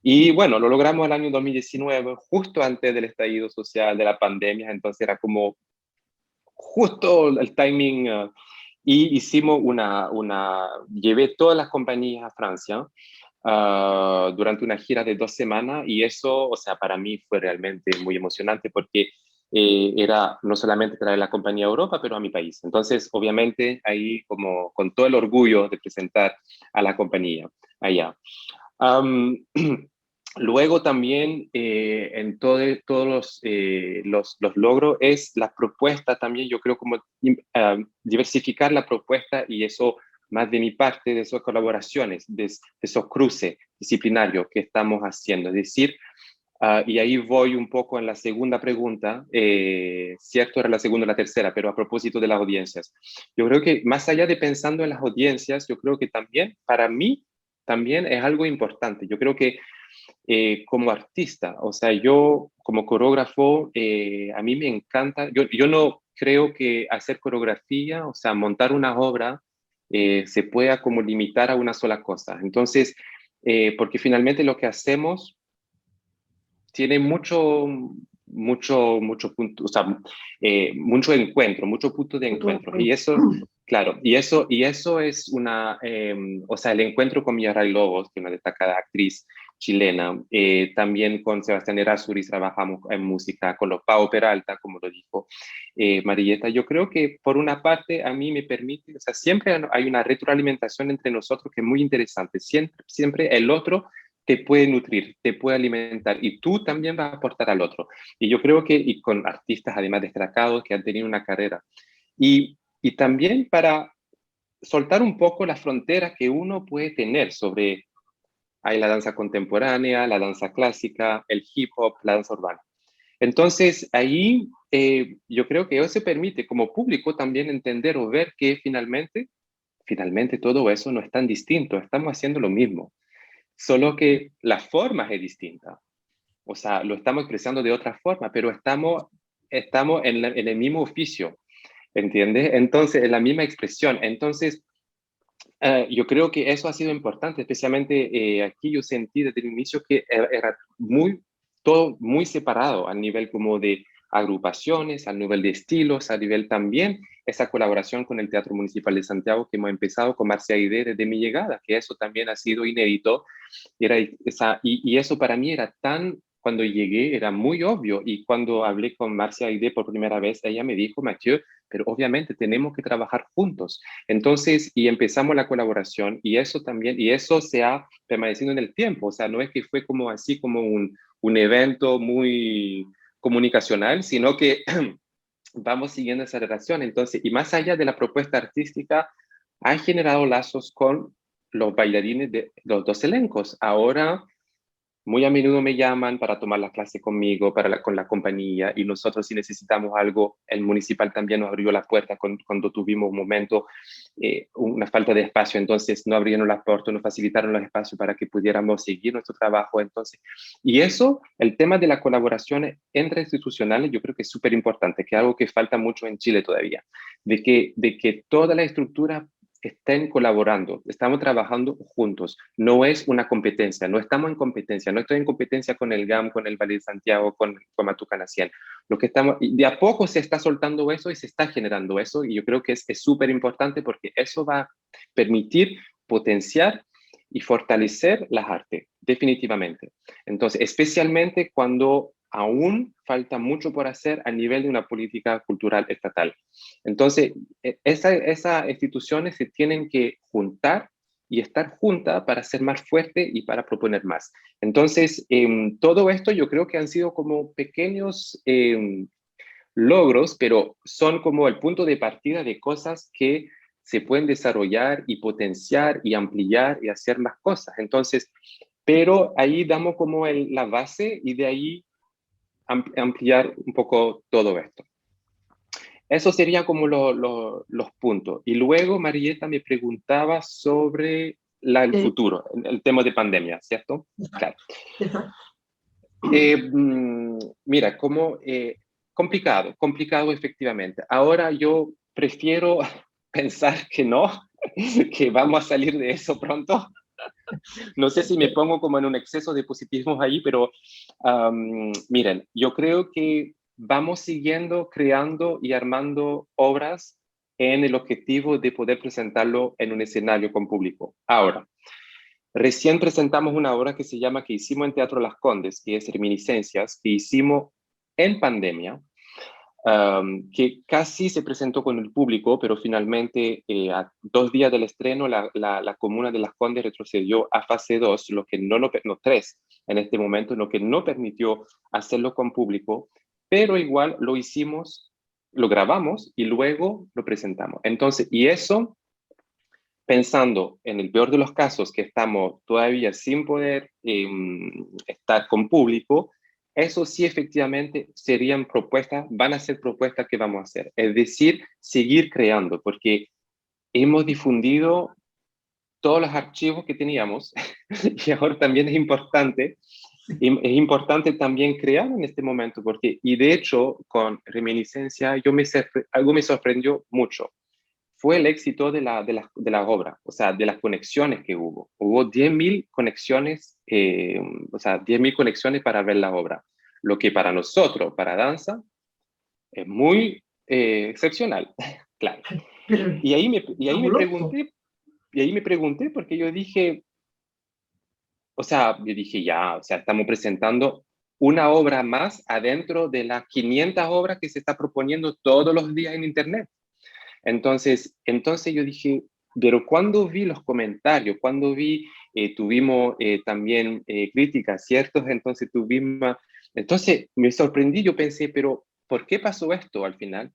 Speaker 3: Y bueno, lo logramos el año 2019, justo antes del estallido social de la pandemia, entonces era como justo el timing, y hicimos llevé todas las compañías a Francia durante una gira de 2 semanas, y eso, o sea, para mí fue realmente muy emocionante porque era no solamente traer la compañía a Europa, pero a mi país. Entonces, obviamente, ahí como con todo el orgullo de presentar a la compañía allá. Um, Luego también en todos los logros es la propuesta también, yo creo como diversificar la propuesta, y eso más de mi parte, de esas colaboraciones, de esos cruces disciplinarios que estamos haciendo. Es decir, y ahí voy un poco en la segunda pregunta, cierto, era la segunda o la tercera, pero a propósito de las audiencias. Yo creo que más allá de pensando en las audiencias, yo creo que también, para mí, también es algo importante. Yo creo que como artista, o sea, yo como coreógrafo, a mí me encanta, yo no creo que hacer coreografía, o sea, montar una obra, se pueda como limitar a una sola cosa. Entonces, porque finalmente lo que hacemos tiene mucho punto, o sea, mucho encuentro, mucho punto de encuentro. Y eso, claro, y eso es o sea, el encuentro con Mireia Lobos, que es una destacada actriz chilena, también con Sebastián Errázuriz trabajamos en música, con los Pau Peralta, como lo dijo Marieta. Yo creo que por una parte a mí me permite, o sea, siempre hay una retroalimentación entre nosotros que es muy interesante, siempre el otro te puede nutrir, te puede alimentar, y tú también vas a aportar al otro. Y yo creo que, y con artistas además destacados que han tenido una carrera, y también para soltar un poco las fronteras que uno puede tener sobre, hay la danza contemporánea, la danza clásica, el hip hop, la danza urbana. Entonces, ahí yo creo que eso permite como público también entender o ver que finalmente todo eso no es tan distinto, estamos haciendo lo mismo, solo que la forma es distinta. O sea, lo estamos expresando de otra forma, pero estamos en el mismo oficio, ¿entiendes? Entonces, en la misma expresión. Entonces, yo creo que eso ha sido importante, especialmente aquí yo sentí desde el inicio que era todo muy separado a nivel como de agrupaciones, a nivel de estilos, a nivel también esa colaboración con el Teatro Municipal de Santiago que hemos empezado con Marcia Aide desde mi llegada, que eso también ha sido inédito. Y eso para mí era tan, cuando llegué era muy obvio, y cuando hablé con Marcia Aide por primera vez, ella me dijo, Mathieu, pero obviamente tenemos que trabajar juntos. Entonces, y empezamos la colaboración, y eso también, y eso se ha permanecido en el tiempo, o sea, no es que fue como así como un evento muy comunicacional, sino que vamos siguiendo esa relación. Entonces, y más allá de la propuesta artística, ha generado lazos con los bailarines de los dos elencos. Ahora, muy a menudo me llaman para tomar la clase conmigo, con la compañía, y nosotros si necesitamos algo, el municipal también nos abrió la puerta cuando tuvimos un momento, una falta de espacio, entonces no abrieron las puertas, nos facilitaron los espacios para que pudiéramos seguir nuestro trabajo. Entonces, y eso, el tema de la colaboración entre institucionales, yo creo que es súper importante, que es algo que falta mucho en Chile todavía, de que toda la estructura estén colaborando, estamos trabajando juntos, no es una competencia, no estamos en competencia, no estoy en competencia con el GAM, con el Ballet de Santiago, con Matucana 100. Lo que estamos, y de a poco se está soltando eso y se está generando eso, y yo creo que es súper importante porque eso va a permitir potenciar y fortalecer las artes, definitivamente. Entonces, especialmente cuando aún falta mucho por hacer a nivel de una política cultural estatal. Entonces, esas instituciones se tienen que juntar y estar juntas para ser más fuertes y para proponer más. Entonces, todo esto yo creo que han sido como pequeños logros, pero son como el punto de partida de cosas que se pueden desarrollar y potenciar y ampliar y hacer más cosas. Entonces, pero ahí damos como la base y de ahí ampliar un poco todo esto. Eso sería como los puntos. Y luego Marieta me preguntaba sobre el futuro, el tema de pandemia, ¿cierto? Claro. Mira, complicado efectivamente. Ahora yo prefiero pensar que no, que vamos a salir de eso pronto. No sé si me pongo como en un exceso de positivismo ahí, pero miren, yo creo que vamos siguiendo creando y armando obras en el objetivo de poder presentarlo en un escenario con público. Ahora, recién presentamos una obra que se llama, que hicimos en Teatro Las Condes, que es Reminiscencias, que hicimos en pandemia, que casi se presentó con el público, pero finalmente a 2 días del estreno la comuna de Las Condes retrocedió a fase 2, lo que no 3 en este momento, lo que no permitió hacerlo con público, pero igual lo hicimos, lo grabamos y luego lo presentamos. Entonces, y eso, pensando en el peor de los casos, que estamos todavía sin poder estar con público, eso sí efectivamente serían propuestas, van a ser propuestas que vamos a hacer. Es decir, seguir creando, porque hemos difundido todos los archivos que teníamos y ahora también es importante también crear en este momento, porque, y de hecho, con Reminiscencia, algo me sorprendió mucho. Fue el éxito de la obra, o sea, de las conexiones que hubo. Hubo 10.000 conexiones, o sea, 10.000 conexiones para ver la obra, lo que para nosotros, para danza, es muy excepcional, claro. Y ahí me pregunté, porque yo dije, o sea, ya, o sea, estamos presentando una obra más adentro de las 500 obras que se está proponiendo todos los días en Internet. Entonces yo dije, pero cuando vi los comentarios, tuvimos también críticas, ¿cierto? Entonces me sorprendí, yo pensé, pero ¿por qué pasó esto al final?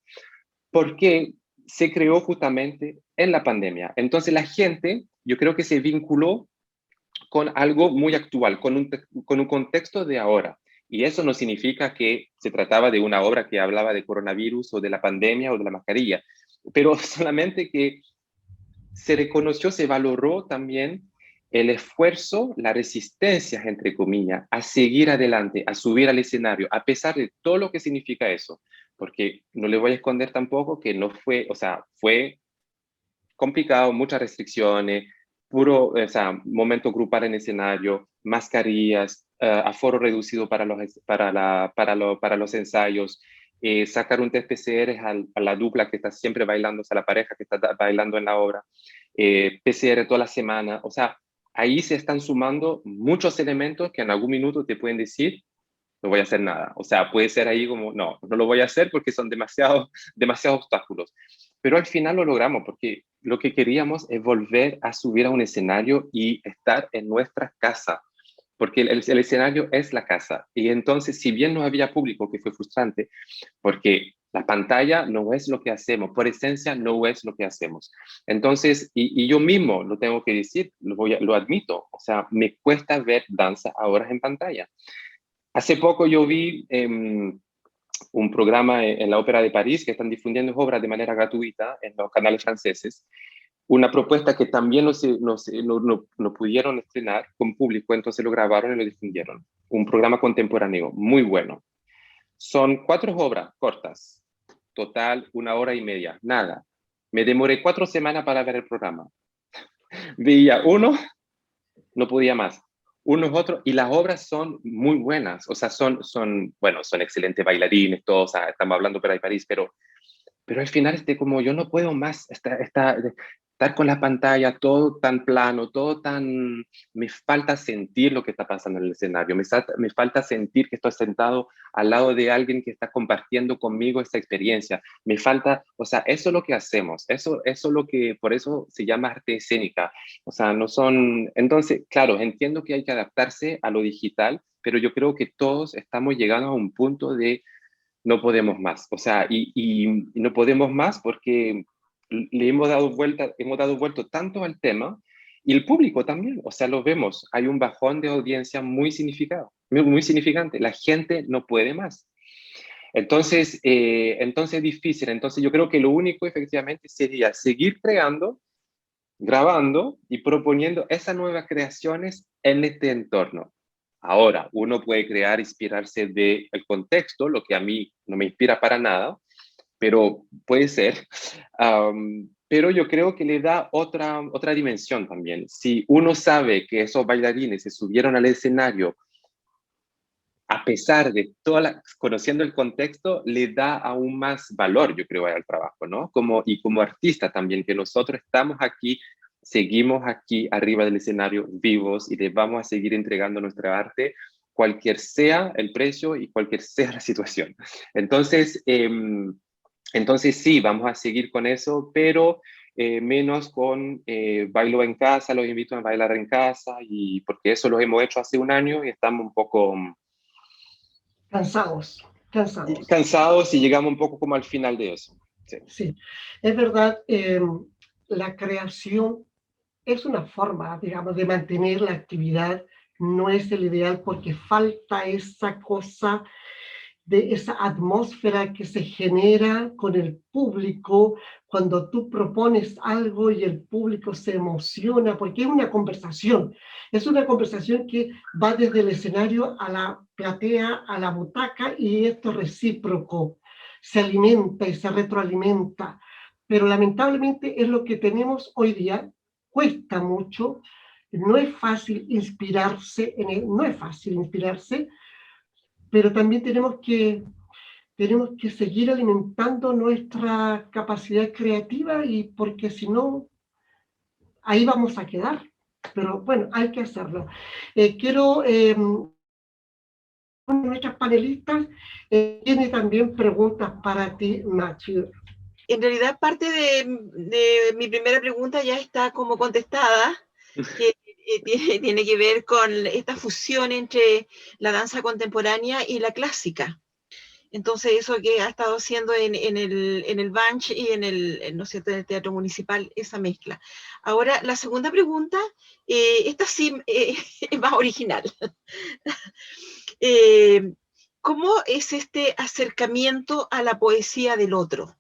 Speaker 3: Porque se creó justamente en la pandemia. Entonces la gente, yo creo que se vinculó con algo muy actual, con un contexto de ahora. Y eso no significa que se trataba de una obra que hablaba de coronavirus o de la pandemia o de la mascarilla, pero solamente que se reconoció, se valoró también el esfuerzo, la resistencia, entre comillas, a seguir adelante, a subir al escenario, a pesar de todo lo que significa eso. Porque no le voy a esconder tampoco que no fue, o sea, fue complicado, muchas restricciones, momento grupal en escenario, mascarillas, aforo reducido para los ensayos, sacar un test PCR a la dupla que está siempre bailando, o sea, la pareja que está bailando en la obra, PCR toda la semana, o sea, ahí se están sumando muchos elementos que en algún minuto te pueden decir, no voy a hacer nada. O sea, puede ser ahí como, no, no lo voy a hacer porque son demasiados obstáculos. Pero al final lo logramos porque lo que queríamos es volver a subir a un escenario y estar en nuestra casa, porque el escenario es la casa. Y entonces, si bien no había público, que fue frustrante, porque la pantalla no es lo que hacemos, por esencia no es lo que hacemos. Entonces, y yo mismo lo tengo que decir, lo admito, o sea, me cuesta ver danza ahora en pantalla. Hace poco yo vi un programa en la Ópera de París que están difundiendo obras de manera gratuita en los canales franceses, una propuesta que también no pudieron estrenar con público, entonces lo grabaron y lo difundieron. Un programa contemporáneo muy bueno. Son 4 obras cortas, total 1 hora y media, nada. Me demoré 4 semanas para ver el programa. Veía uno, no podía más. Unos otros, y las obras son muy buenas, o sea, bueno, son excelentes bailarines, todos, o sea, estamos hablando de París, pero al final como yo no puedo más estar con la pantalla todo tan plano, todo tan... Me falta sentir lo que está pasando en el escenario, me falta sentir que estoy sentado al lado de alguien que está compartiendo conmigo esta experiencia, me falta, o sea, eso es lo que hacemos, eso es lo que, por eso se llama arte escénica, o sea, no son... Entonces, claro, entiendo que hay que adaptarse a lo digital, pero yo creo que todos estamos llegando a un punto de no podemos más. O sea, y no podemos más porque le hemos dado vuelta tanto al tema y el público también. O sea, lo vemos. Hay un bajón de audiencia muy muy significante. La gente no puede más. Entonces es difícil. Entonces yo creo que lo único efectivamente sería seguir creando, grabando y proponiendo esas nuevas creaciones en este entorno. Ahora, uno puede crear, inspirarse del contexto, lo que a mí no me inspira para nada, pero puede ser. Pero yo creo que le da otra dimensión también. Si uno sabe que esos bailarines se subieron al escenario a pesar de conociendo el contexto, le da aún más valor, yo creo, al trabajo, ¿no? Y como artista también, que nosotros estamos aquí, seguimos aquí arriba del escenario vivos y le vamos a seguir entregando nuestra arte, cualquier sea el precio y cualquier sea la situación. Entonces sí, vamos a seguir con eso, pero menos con bailo en casa, los invito a bailar en casa, y porque eso lo hemos hecho hace un año y estamos un poco
Speaker 1: Cansados, cansados.
Speaker 3: cansados y llegamos un poco como al final de eso. Sí,
Speaker 1: Sí, es verdad, la creación es una forma, digamos, de mantener la actividad, no es el ideal porque falta esa cosa de esa atmósfera que se genera con el público cuando tú propones algo y el público se emociona, porque es una conversación que va desde el escenario a la platea, a la butaca, y esto es recíproco, se alimenta y se retroalimenta, pero lamentablemente es lo que tenemos hoy día, cuesta mucho, no es fácil inspirarse, no es fácil inspirarse, pero también tenemos que seguir alimentando nuestra capacidad creativa, y porque si no, ahí vamos a quedar. Pero bueno, hay que hacerlo. Quiero, una de nuestras panelistas tiene también preguntas para ti, Matthew.
Speaker 2: En realidad, parte de mi primera pregunta ya está como contestada, que tiene que ver con esta fusión entre la danza contemporánea y la clásica. Entonces, eso que ha estado haciendo en el Banch y ¿no es cierto?, en el Teatro Municipal, esa mezcla. Ahora, la segunda pregunta, esta sí es más original. ¿Cómo es este acercamiento a la poesía del otro?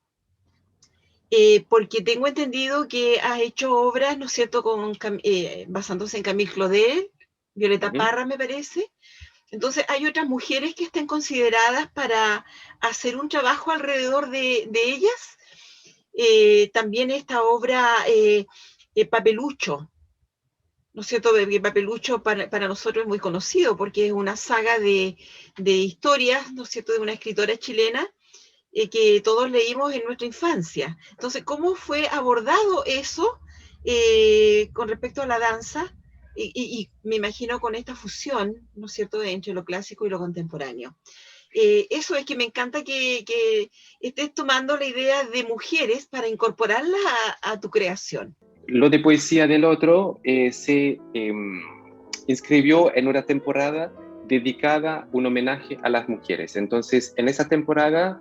Speaker 2: Porque tengo entendido que has hecho obras, ¿no es cierto?, basándose en Camille Claudel, Violeta Parra, me parece. Entonces, hay otras mujeres que estén consideradas para hacer un trabajo alrededor de ellas. También esta obra, Papelucho, ¿no es cierto? Papelucho para nosotros es muy conocido porque es una saga de historias, ¿no es cierto?, de una escritora chilena, que todos leímos en nuestra infancia. Entonces, ¿cómo fue abordado eso con respecto a la danza? Y me imagino con esta fusión, ¿no es cierto?, entre lo clásico y lo contemporáneo. Eso es que me encanta que estés tomando la idea de mujeres para incorporarlas a tu creación.
Speaker 3: Lo de Poesía del Otro se inscribió en una temporada dedicada un homenaje a las mujeres. Entonces, en esa temporada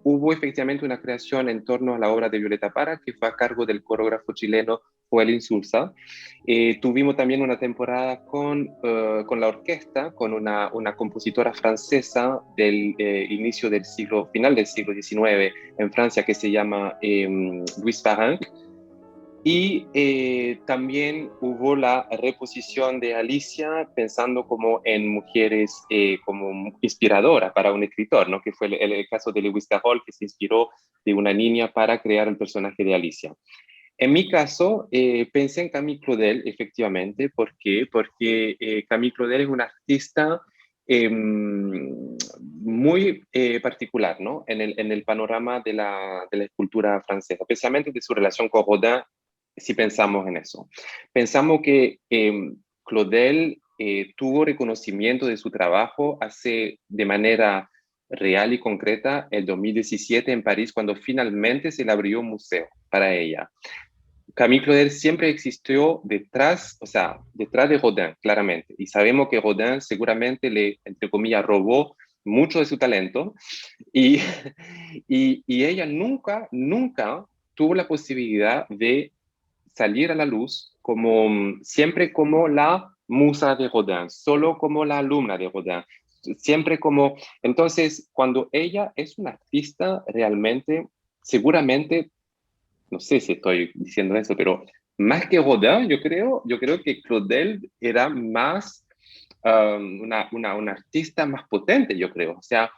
Speaker 3: hubo efectivamente una creación en torno a la obra de Violeta Parra, que fue a cargo del coreógrafo chileno Joel Insulza. Tuvimos también una temporada con la orquesta, con una compositora francesa del final del siglo XIX en Francia, que se llama Louise Farrenc. Y también hubo la reposición de Alicia pensando como en mujeres como inspiradora para un escritor, ¿no? Que fue el caso de Lewis Carroll, que se inspiró de una niña para crear el personaje de Alicia. En mi caso, pensé en Camille Claudel, efectivamente. ¿Por qué? Porque Camille Claudel es una artista muy particular, ¿no? En el panorama de la escultura francesa, especialmente de su relación con Rodin, si pensamos en eso. Pensamos que Claudel tuvo reconocimiento de su trabajo de manera real y concreta el 2017 en París, cuando finalmente se le abrió un museo para ella. Camille Claudel siempre existió detrás de Rodin, claramente. Y sabemos que Rodin seguramente entre comillas, robó mucho de su talento. Y, y ella nunca tuvo la posibilidad de salir a la luz siempre como la musa de Rodin, solo como la alumna de Rodin, siempre como... Entonces, cuando ella es una artista realmente, seguramente, no sé si estoy diciendo eso, pero más que Rodin, yo creo que Claudel era más una artista más potente, yo creo. O sea,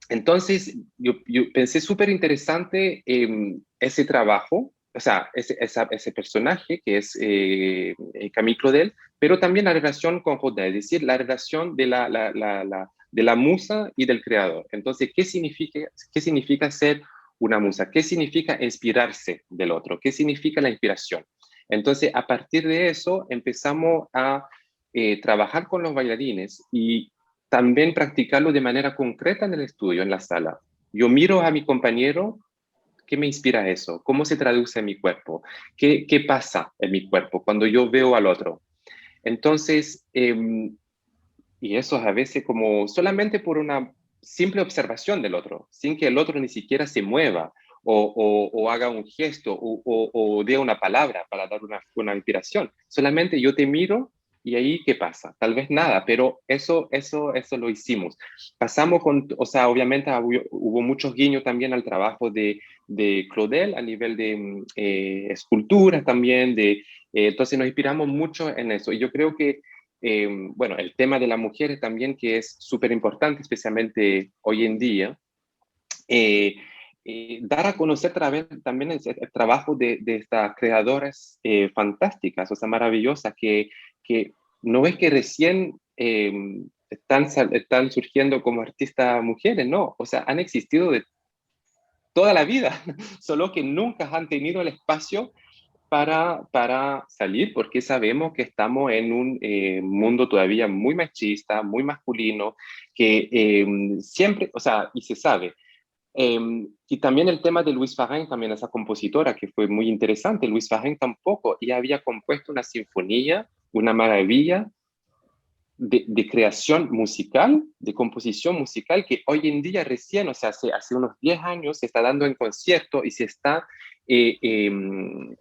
Speaker 3: entonces yo pensé súper interesante ese trabajo, o sea, ese personaje que es Camille Claudel, pero también la relación con Rodin, es decir, la relación de de la musa y del creador. Entonces, ¿qué significa ser una musa? ¿Qué significa inspirarse del otro? ¿Qué significa la inspiración? Entonces, a partir de eso, empezamos a trabajar con los bailarines y también practicarlo de manera concreta en el estudio, en la sala. Yo miro a mi compañero, ¿qué me inspira eso? ¿Cómo se traduce en mi cuerpo? ¿Qué pasa en mi cuerpo cuando yo veo al otro? Entonces, y eso a veces como solamente por una simple observación del otro, sin que el otro ni siquiera se mueva o haga un gesto o dé una palabra para dar una inspiración. Solamente yo te miro y ahí, ¿qué pasa? Tal vez nada, pero eso lo hicimos. Pasamos o sea, obviamente hubo muchos guiños también al trabajo de Claudel a nivel de escultura también, entonces nos inspiramos mucho en eso. Y yo creo que bueno, el tema de las mujeres también, que es súper importante, especialmente hoy en día, dar a conocer también el trabajo de estas creadoras fantásticas, o sea, maravillosas, que no es que recién están surgiendo como artistas mujeres, no, o sea, han existido de toda la vida, solo que nunca han tenido el espacio para salir, porque sabemos que estamos en un mundo todavía muy machista, muy masculino, que siempre, o sea, y se sabe. Y también el tema de Louise Farrenc, también esa compositora, que fue muy interesante. Louise Farrenc tampoco, ella había compuesto una sinfonía, una maravilla de creación musical, de composición musical, que hoy en día recién, o sea, hace unos 10 años, se está dando en concierto y se está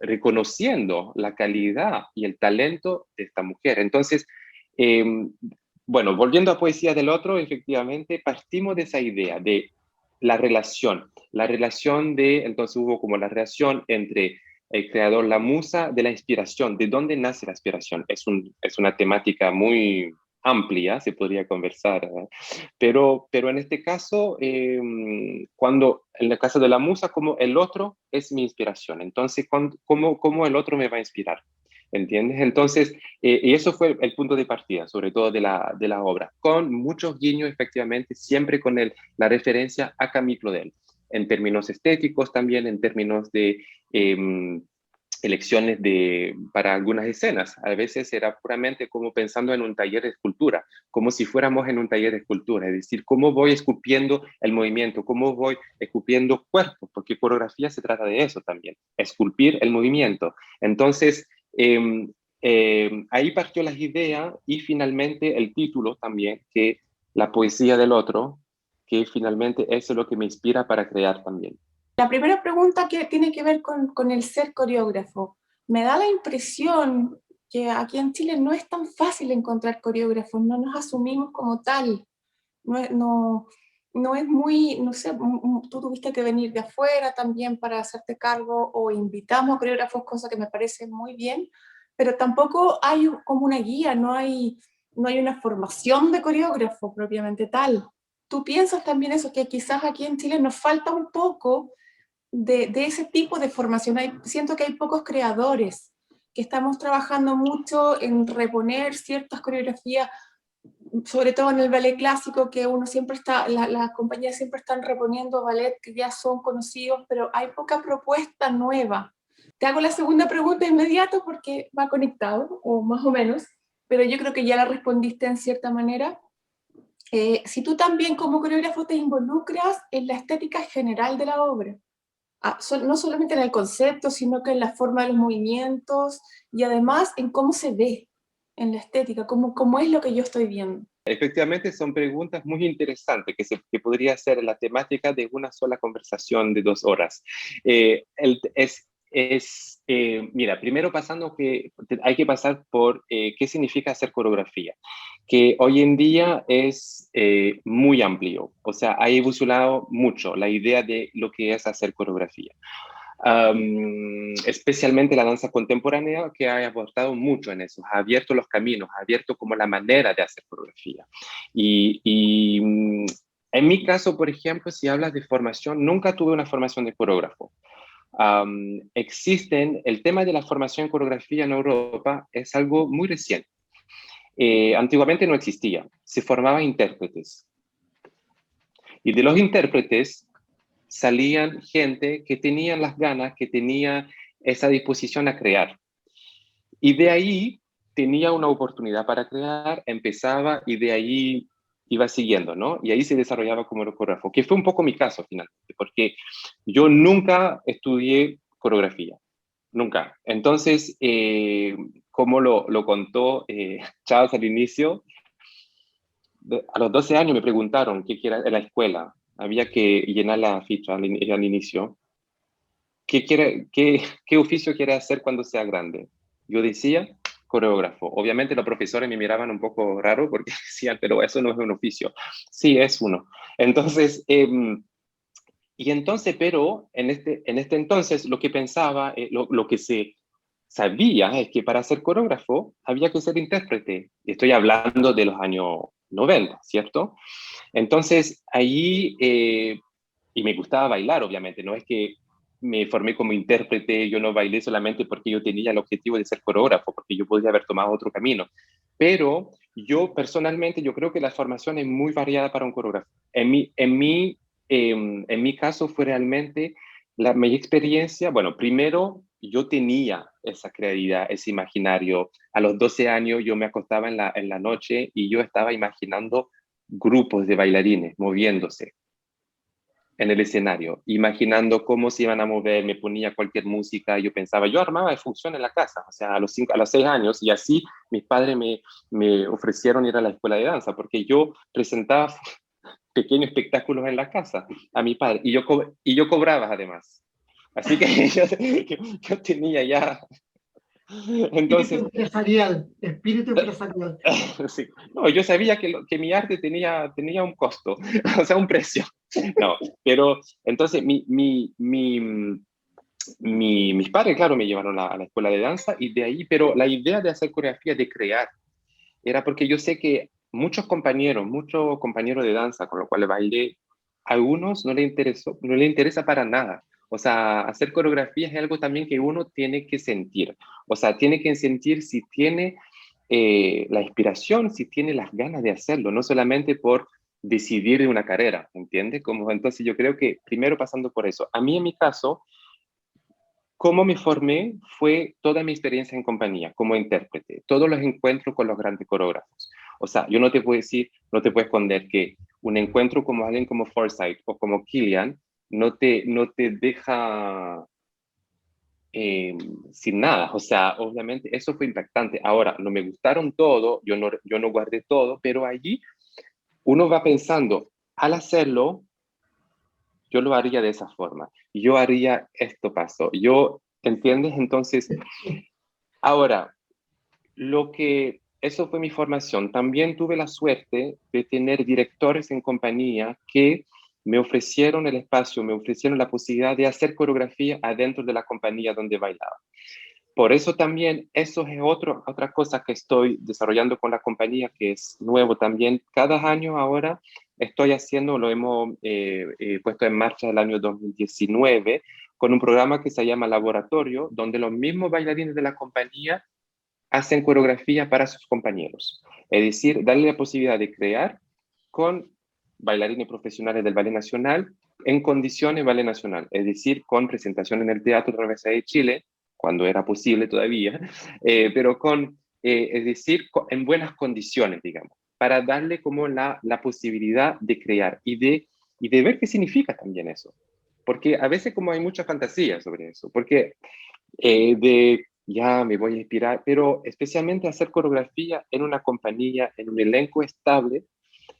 Speaker 3: reconociendo la calidad y el talento de esta mujer. Entonces, eh, bueno, volviendo a Poesía del Otro, efectivamente partimos de esa idea de la relación entonces hubo como la relación entre el creador, la musa, de la inspiración, de dónde nace la inspiración. Es una temática muy amplia, se podría conversar, ¿verdad? Pero en este caso, en el caso de la musa, como el otro es mi inspiración. Entonces, ¿cómo el otro me va a inspirar? ¿entiendes? Entonces, y eso fue el punto de partida, sobre todo de la obra, con muchos guiños, efectivamente, siempre con la referencia a Camille Claudel, en términos estéticos también, en términos de elecciones para algunas escenas. A veces era puramente como pensando en un taller de escultura, como si fuéramos en un taller de escultura, es decir, cómo voy esculpiendo el movimiento, cómo voy esculpiendo cuerpos, porque coreografía se trata de eso también, esculpir el movimiento. Entonces, ahí partió la idea y finalmente el título también, que la poesía del otro, que finalmente eso es lo que me inspira para crear también.
Speaker 5: La primera pregunta que tiene que ver con el ser coreógrafo. Me da la impresión que aquí en Chile no es tan fácil encontrar coreógrafos, no nos asumimos como tal. No es muy, no sé, tú tuviste que venir de afuera también para hacerte cargo o invitamos a coreógrafos, cosa que me parece muy bien, pero tampoco hay como una guía, no hay una formación de coreógrafo propiamente tal. ¿Tú piensas también eso, que quizás aquí en Chile nos falta un poco de ese tipo de formación? Siento que hay pocos creadores, que estamos trabajando mucho en reponer ciertas coreografías, sobre todo en el ballet clásico, que uno siempre está, las compañías siempre están reponiendo ballet que ya son conocidos, pero hay poca propuesta nueva. Te hago la segunda pregunta inmediato porque va conectado, o más o menos, pero yo creo que ya la respondiste en cierta manera. Si tú también como coreógrafo te involucras en la estética general de la obra, no solamente en el concepto, sino que en la forma de los movimientos y además en cómo se ve en la estética, cómo es lo que yo estoy viendo.
Speaker 3: Efectivamente, son preguntas muy interesantes que podría ser la temática de una sola conversación de 2 horas. Mira, primero pasando que hay que pasar por qué significa hacer coreografía, que hoy en día es muy amplio, o sea, ha evolucionado mucho la idea de lo que es hacer coreografía. Especialmente la danza contemporánea, que ha aportado mucho en eso, ha abierto los caminos, ha abierto como la manera de hacer coreografía. En mi caso, por ejemplo, si hablas de formación, nunca tuve una formación de coreógrafo. El tema de la formación en coreografía en Europa es algo muy reciente. Antiguamente no existía, se formaban intérpretes. Y de los intérpretes salían gente que tenían las ganas, que tenía esa disposición a crear. Y de ahí tenía una oportunidad para crear, empezaba y de ahí iba siguiendo, ¿no? Y ahí se desarrollaba como coreógrafo, que fue un poco mi caso finalmente, porque yo nunca estudié coreografía, nunca. Entonces, como lo contó Charles al inicio, a los 12 años me preguntaron qué era en la escuela. Había que llenar la ficha al inicio. ¿Qué oficio quiere hacer cuando sea grande? Yo decía, coreógrafo. Obviamente los profesores me miraban un poco raro porque decían, pero eso no es un oficio. Sí, es uno. Entonces, pero en este entonces lo que pensaba, lo que se sabía es que para ser coreógrafo había que ser intérprete. Estoy hablando de los años 90, ¿cierto? Entonces, ahí, y me gustaba bailar, obviamente, no es que me formé como intérprete, yo no bailé solamente porque yo tenía el objetivo de ser coreógrafo, porque yo podría haber tomado otro camino. Pero yo personalmente, yo creo que la formación es muy variada para un coreógrafo. En mi caso fue realmente mi experiencia, bueno, primero yo tenía esa creatividad, ese imaginario. A los 12 años yo me acostaba en la noche y yo estaba imaginando grupos de bailarines moviéndose en el escenario, imaginando cómo se iban a mover, me ponía cualquier música, yo pensaba, yo armaba de función en la casa, o sea, a los 6 años, y así mis padres me ofrecieron ir a la escuela de danza, porque yo presentaba pequeños espectáculos en la casa a mi padre, y yo cobraba además. Así que yo tenía ya... Entonces,
Speaker 1: espíritu empresarial.
Speaker 3: sí. No, yo sabía que mi arte tenía un costo, o sea, un precio. No, pero entonces mis padres, claro, me llevaron a la escuela de danza y de ahí, pero la idea de hacer coreografía, de crear, era porque yo sé que muchos compañeros de danza con los cuales bailé, a algunos no le interesa para nada. O sea, hacer coreografía es algo también que uno tiene que sentir. O sea, tiene que sentir si tiene la inspiración, si tiene las ganas de hacerlo, no solamente por decidir de una carrera, ¿entiendes? Como, entonces yo creo que primero pasando por eso. A mí en mi caso, cómo me formé fue toda mi experiencia en compañía, como intérprete, todos los encuentros con los grandes coreógrafos. O sea, yo no te puedo decir, no te puedo esconder que un encuentro como alguien como Forsyth o como Killian no te deja sin nada. O sea, obviamente eso fue impactante. Ahora, no me gustaron todo, yo no guardé todo, pero allí uno va pensando, al hacerlo, yo lo haría de esa forma, yo haría esto paso, ¿entiendes? Entonces, ahora, eso fue mi formación. También tuve la suerte de tener directores en compañía que me ofrecieron el espacio, me ofrecieron la posibilidad de hacer coreografía adentro de la compañía donde bailaba. Por eso también, eso es otra cosa que estoy desarrollando con la compañía, que es nuevo también. Cada año ahora estoy haciendo, lo hemos puesto en marcha el año 2019, con un programa que se llama Laboratorio, donde los mismos bailarines de la compañía hacen coreografía para sus compañeros. Es decir, darle la posibilidad de crear con bailarines profesionales del Ballet Nacional en condiciones Ballet Nacional, es decir, con presentación en el Teatro Universidad de Chile, cuando era posible todavía, pero es decir, en buenas condiciones, digamos, para darle como la posibilidad de crear y de ver qué significa también eso. Porque a veces como hay mucha fantasía sobre eso, porque ya me voy a inspirar, pero especialmente hacer coreografía en una compañía, en un elenco estable,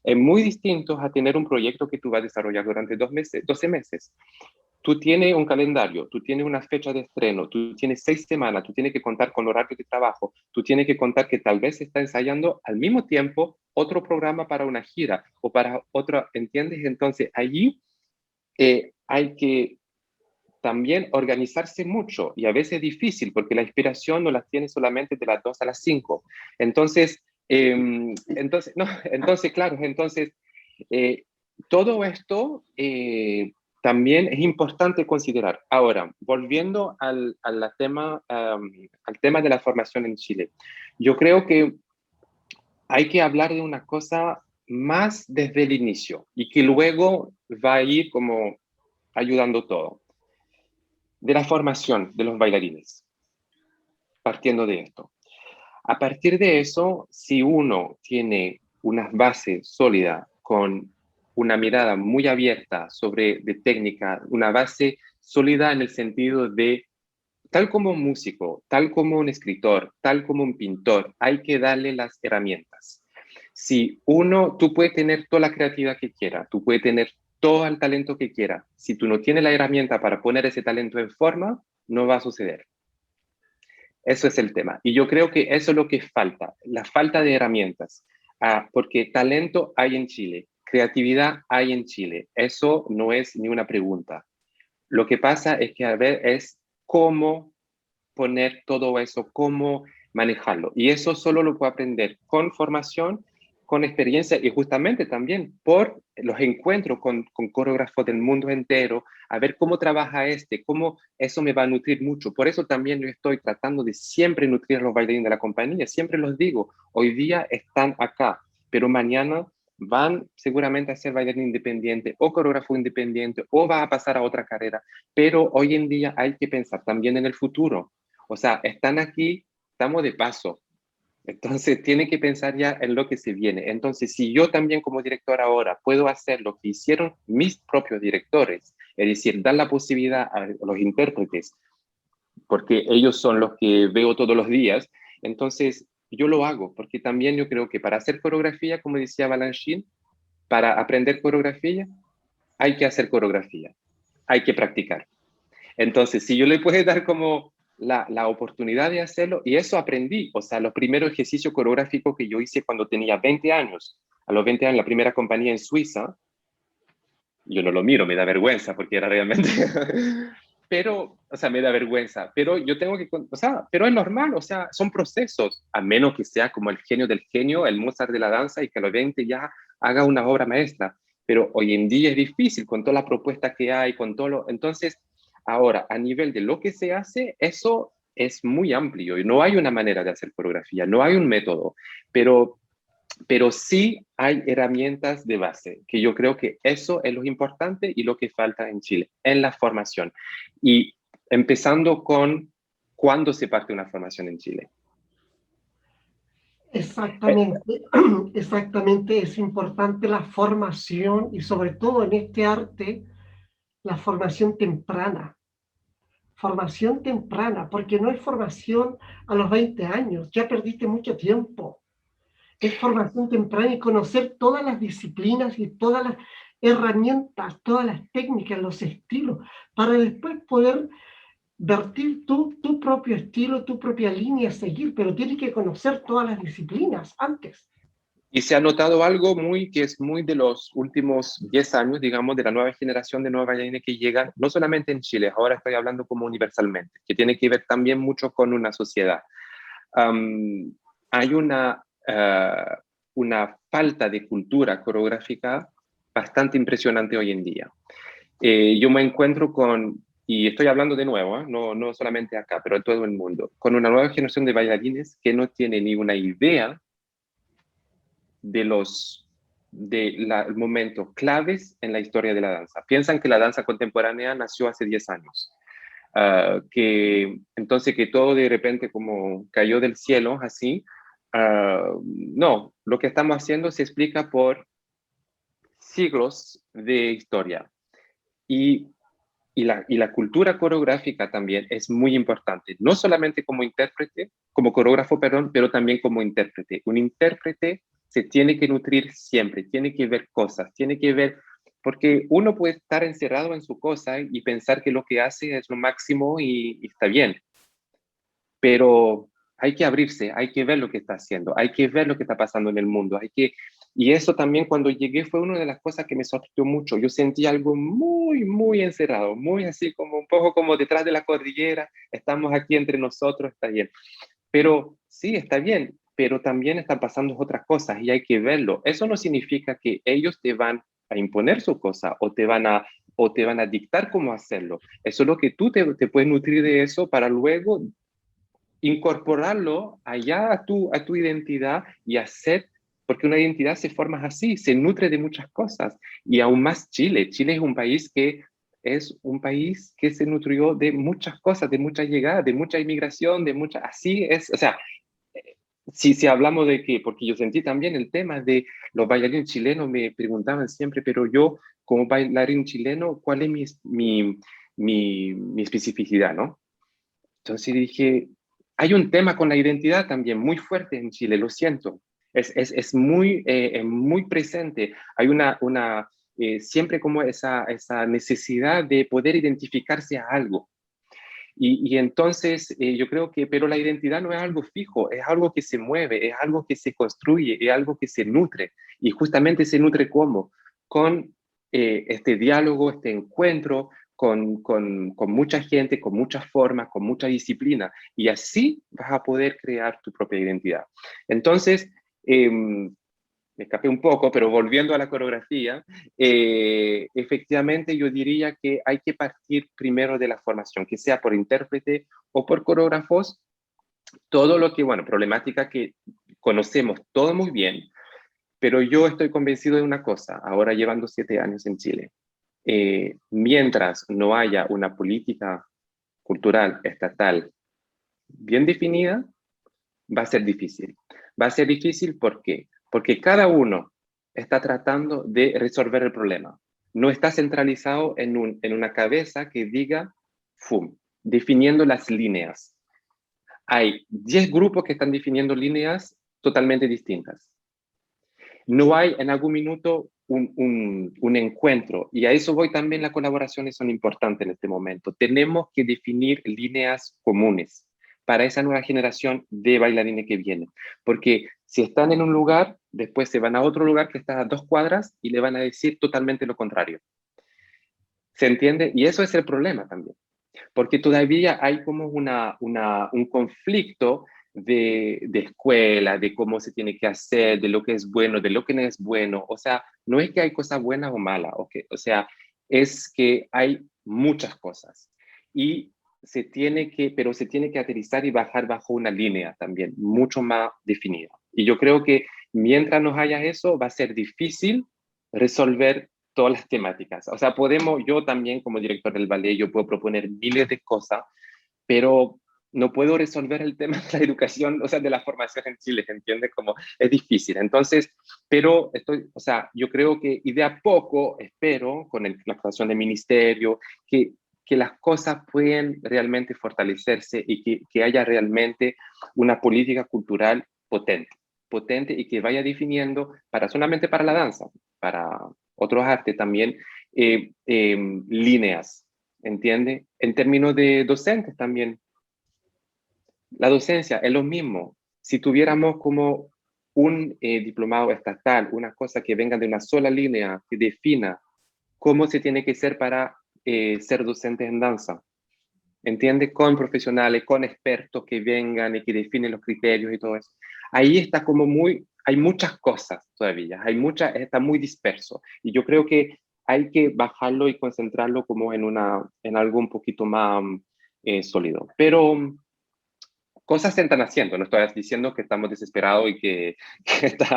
Speaker 3: es muy distinto a tener un proyecto que tú vas a desarrollar durante 2 meses, 12 meses. Tú tienes un calendario, tú tienes una fecha de estreno, tú tienes 6 semanas, tú tienes que contar con horario de trabajo, tú tienes que contar que tal vez se está ensayando al mismo tiempo otro programa para una gira o para otra, ¿entiendes? Entonces allí hay que también organizarse mucho y a veces es difícil porque la inspiración no la tiene solamente de las 2 a las 5. Entonces, no, entonces claro, entonces eh, todo esto también es importante considerar. Ahora, volviendo al tema de la formación en Chile, yo creo que hay que hablar de una cosa más desde el inicio y que luego va a ir como ayudando todo de la formación de los bailarines, partiendo de esto. A partir de eso, si uno tiene una base sólida con una mirada muy abierta de técnica, una base sólida en el sentido de, tal como un músico, tal como un escritor, tal como un pintor, hay que darle las herramientas. Tú puedes tener toda la creatividad que quieras, tú puedes tener todo el talento que quieras. Si tú no tienes la herramienta para poner ese talento en forma, no va a suceder. Eso es el tema. Y yo creo que eso es lo que falta, la falta de herramientas. Porque talento hay en Chile, creatividad hay en Chile. Eso no es ni una pregunta. Lo que pasa es que a ver es cómo poner todo eso, cómo manejarlo. Y eso solo lo puedo aprender con formación, con experiencia y justamente también por los encuentros con coreógrafos del mundo entero, a ver cómo trabaja cómo eso me va a nutrir mucho. Por eso también yo estoy tratando de siempre nutrir a los bailarines de la compañía. Siempre los digo, hoy día están acá, pero mañana van seguramente a ser bailarín independiente o coreógrafo independiente o va a pasar a otra carrera. Pero hoy en día hay que pensar también en el futuro. O sea, están aquí, estamos de paso. Entonces, tiene que pensar ya en lo que se viene. Entonces, si yo también como director ahora puedo hacer lo que hicieron mis propios directores, es decir, dar la posibilidad a los intérpretes, porque ellos son los que veo todos los días, entonces yo lo hago, porque también yo creo que para hacer coreografía, como decía Balanchine, para aprender coreografía, hay que hacer coreografía, hay que practicar. Entonces, si yo le puedo dar como la oportunidad de hacerlo, y eso aprendí, o sea, los primeros ejercicios coreográficos que yo hice cuando tenía 20 años, a los 20 años, la primera compañía en Suiza, yo no lo miro, me da vergüenza porque era realmente, pero, o sea, me da vergüenza, pero yo tengo que, o sea, pero es normal, o sea, son procesos, a menos que sea como el genio del genio, el Mozart de la danza, y que a los 20 ya haga una obra maestra, pero hoy en día es difícil con toda la propuesta que hay, con todo lo, entonces, Ahora, a nivel de lo que se hace, eso es muy amplio y no hay una manera de hacer coreografía, no hay un método, pero, pero sí hay herramientas de base, que yo creo que eso es lo importante y lo que falta en Chile, en la formación. Y empezando con cuándo se parte una formación en Chile.
Speaker 1: Exactamente, exactamente, es importante la formación y sobre todo en este arte, la formación temprana, porque no es formación a los 20 años, ya perdiste mucho tiempo, es formación temprana y conocer todas las disciplinas y todas las herramientas, todas las técnicas, los estilos, para después poder vertir tu propio estilo, tu propia línea a seguir, pero tienes que conocer todas las disciplinas antes.
Speaker 3: Y se ha notado algo que es muy de los últimos 10 años, digamos, de la nueva generación de nuevos bailarines que llegan, no solamente en Chile, ahora estoy hablando como universalmente, que tiene que ver también mucho con una sociedad. Hay una falta de cultura coreográfica bastante impresionante hoy en día. Yo me encuentro con, y estoy hablando de nuevo, no solamente acá, pero en todo el mundo, con una nueva generación de bailarines que no tiene ni una idea de los momentos claves en la historia de la danza. Piensan que la danza contemporánea nació hace 10 años. Que entonces que todo de repente como cayó del cielo así. No, lo que estamos haciendo se explica por siglos de historia. Y la cultura coreográfica también es muy importante, no solamente como intérprete, como coreógrafo, perdón, pero también como intérprete. Un intérprete se tiene que nutrir siempre, tiene que ver cosas, tiene que ver, porque uno puede estar encerrado en su cosa y pensar que lo que hace es lo máximo y está bien, pero hay que abrirse, hay que ver lo que está haciendo, hay que ver lo que está pasando en el mundo, y eso también cuando llegué fue una de las cosas que me sorprendió mucho. Yo sentí algo muy, muy encerrado, muy así como un poco como detrás de la cordillera, estamos aquí entre nosotros, está bien. Pero sí, está bien, pero también están pasando otras cosas y hay que verlo. Eso no significa que ellos te van a imponer su cosa o te van a dictar cómo hacerlo. Eso es lo que tú te puedes nutrir de eso para luego incorporarlo allá a tu identidad y hacer, porque una identidad se forma así, se nutre de muchas cosas. Y aún más Chile. Chile es un país que se nutrió de muchas cosas, de mucha llegada, de mucha inmigración, así es, o sea, si hablamos de que, porque yo sentí también el tema de los bailarines chilenos, me preguntaban siempre, pero yo como bailarín chileno, ¿cuál es mi especificidad, no? Entonces dije, hay un tema con la identidad también muy fuerte en Chile, lo siento. Es muy presente. Hay siempre como esa necesidad de poder identificarse a algo. Y entonces yo creo que, pero la identidad no es algo fijo, es algo que se mueve, es algo que se construye, es algo que se nutre. Y justamente se nutre ¿cómo? Con este diálogo, este encuentro, con mucha gente, con muchas formas, con mucha disciplina. Y así vas a poder crear tu propia identidad. Entonces, me escapé un poco, pero volviendo a la coreografía, efectivamente yo diría que hay que partir primero de la formación, que sea por intérprete o por coreógrafos, todo lo que, bueno, problemática que conocemos todo muy bien, pero yo estoy convencido de una cosa, ahora llevando 7 años en Chile, mientras no haya una política cultural estatal bien definida, va a ser difícil. Va a ser difícil ¿por qué? Porque cada uno está tratando de resolver el problema. No está centralizado en una cabeza que diga, ¡fum!, definiendo las líneas. Hay 10 grupos que están definiendo líneas totalmente distintas. No hay en algún minuto un encuentro, y a eso voy también, las colaboraciones son importantes en este momento. Tenemos que definir líneas comunes para esa nueva generación de bailarines que vienen, porque si están en un lugar, después se van a otro lugar que está a 2 cuadras y le van a decir totalmente lo contrario. ¿Se entiende? Y eso es el problema también, porque todavía hay como un conflicto de escuela, de cómo se tiene que hacer, de lo que es bueno, de lo que no es bueno. O sea, no es que hay cosas buenas o malas, okay? O sea, es que hay muchas cosas. y pero se tiene que aterrizar y bajar bajo una línea también, mucho más definida. Y yo creo que mientras no haya eso, va a ser difícil resolver todas las temáticas. O sea, yo también como director del ballet, yo puedo proponer miles de cosas, pero no puedo resolver el tema de la educación, o sea, de la formación en Chile, ¿entiendes? Como es difícil. Entonces, pero o sea, yo creo que, y de a poco, espero, con la creación del ministerio, que las cosas pueden realmente fortalecerse y que haya realmente una política cultural potente y que vaya definiendo, solamente para la danza, para otros artes también, líneas, ¿entiende? En términos de docentes también. La docencia es lo mismo. Si tuviéramos como un diplomado estatal, una cosa que venga de una sola línea que defina cómo se tiene que ser para ser docentes en danza, ¿entiende? Con profesionales, con expertos que vengan y que definen los criterios y todo eso. Ahí está como hay muchas cosas todavía, está muy disperso. Y yo creo que hay que bajarlo y concentrarlo como en algo un poquito más sólido. Pero cosas se están haciendo, no estoy diciendo que estamos desesperados y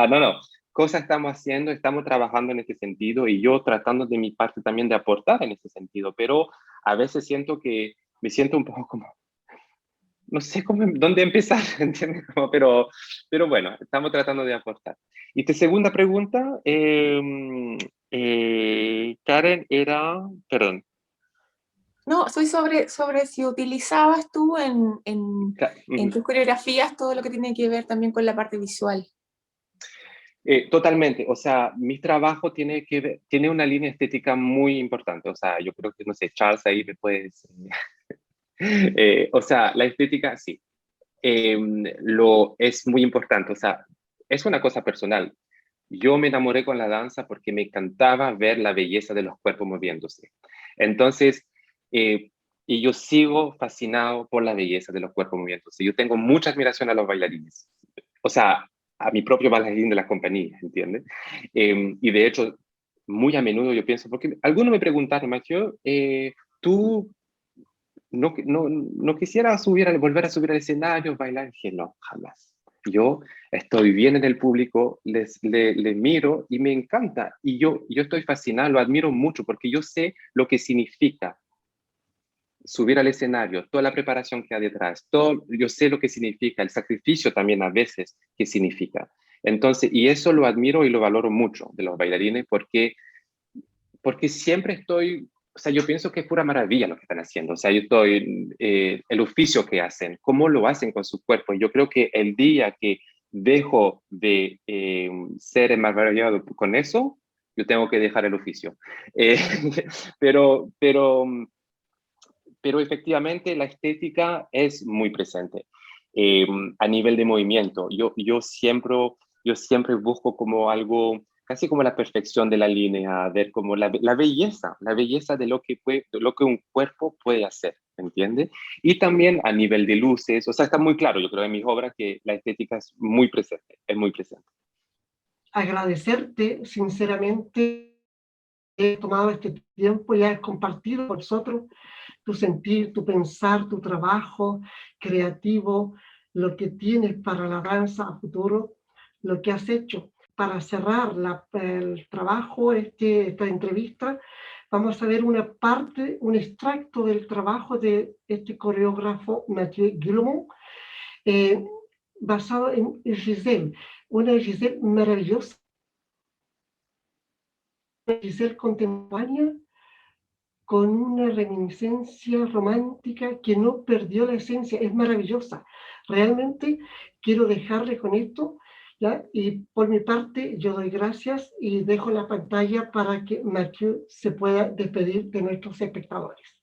Speaker 3: no, cosas estamos haciendo, estamos trabajando en ese sentido y yo tratando de mi parte también de aportar en ese sentido, pero a veces me siento un poco como, no sé dónde empezar, ¿entiendes? Pero bueno, estamos tratando de aportar. Y tu segunda pregunta, Karen, perdón.
Speaker 5: No, soy sobre si utilizabas tú en tus coreografías todo lo que tiene que ver también con la parte visual.
Speaker 3: Totalmente, o sea, mi trabajo tiene una línea estética muy importante, o sea, yo creo que, no sé, Charles ahí me puedes... o sea, la estética, sí, es muy importante, o sea, es una cosa personal. Yo me enamoré con la danza porque me encantaba ver la belleza de los cuerpos moviéndose. Entonces, y yo sigo fascinado por la belleza de los cuerpos moviéndose. Yo tengo mucha admiración a los bailarines. O sea, a mi propio bailarín de la compañía, ¿entiendes? Y de hecho, muy a menudo yo pienso, porque algunos me preguntaron, Mathieu, ¿tú no quisiera volver a subir al escenario, bailar? Dije, no, jamás. Yo estoy bien en el público, les miro y me encanta. Y yo estoy fascinado, lo admiro mucho porque yo sé lo que significa subir al escenario, toda la preparación que hay detrás, yo sé lo que significa, el sacrificio también a veces que significa. Entonces, y eso lo admiro y lo valoro mucho de los bailarines porque siempre o sea, yo pienso que es pura maravilla lo que están haciendo. O sea, el oficio que hacen, cómo lo hacen con su cuerpo. Yo creo que el día que dejo de ser maravillado con eso, yo tengo que dejar el oficio. Eh, pero, pero, pero efectivamente la estética es muy presente a nivel de movimiento. Yo siempre busco como algo, casi como la perfección de la línea, ver como la belleza de de lo que un cuerpo puede hacer, ¿entiendes? Y también a nivel de luces, o sea, está muy claro, yo creo en mis obras que la estética es muy presente.
Speaker 1: Agradecerte sinceramente he tomado este tiempo y has compartido con nosotros tu sentir, tu pensar, tu trabajo creativo, lo que tienes para la danza a futuro, lo que has hecho. Para cerrar el trabajo, esta entrevista, vamos a ver una parte, un extracto del trabajo de este coreógrafo Mathieu Guillemot, basado en Giselle, una Giselle maravillosa, una Giselle contemporánea, con una reminiscencia romántica que no perdió la esencia, es maravillosa. Realmente quiero dejarle con esto, ¿ya? Y por mi parte yo doy gracias y dejo la pantalla para que Mathieu se pueda despedir de nuestros espectadores.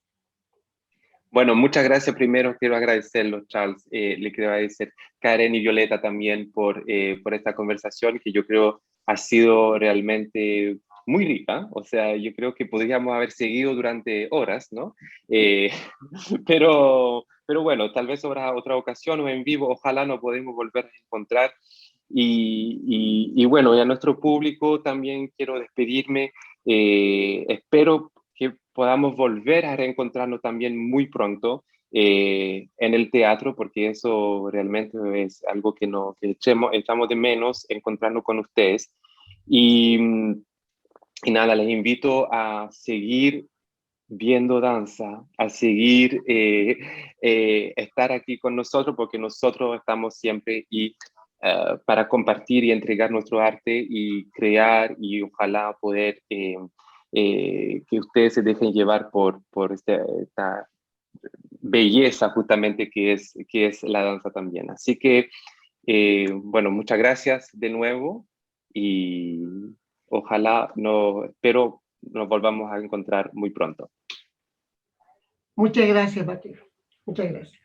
Speaker 3: Bueno, muchas gracias. Primero quiero agradecerlo, Charles. Le quiero agradecer Karen y Violeta también por esta conversación que yo creo ha sido realmente muy rica. O sea, yo creo que podríamos haber seguido durante horas, ¿no? Eh, pero bueno, tal vez habrá otra ocasión o en vivo. Ojalá nos podamos volver a encontrar. Y bueno, y a nuestro público también quiero despedirme. Espero que podamos volver a reencontrarnos también muy pronto en el teatro, porque eso realmente es algo que echamos de menos, encontrarnos con ustedes. Y, y nada, les invito a seguir viendo danza, a seguir estar aquí con nosotros, porque nosotros estamos siempre y para compartir y entregar nuestro arte y crear y ojalá poder que ustedes se dejen llevar por esta belleza justamente que es la danza también. Así que, bueno, muchas gracias de nuevo y ojalá, espero nos volvamos a encontrar muy pronto.
Speaker 1: Muchas gracias, Mateo. Muchas gracias.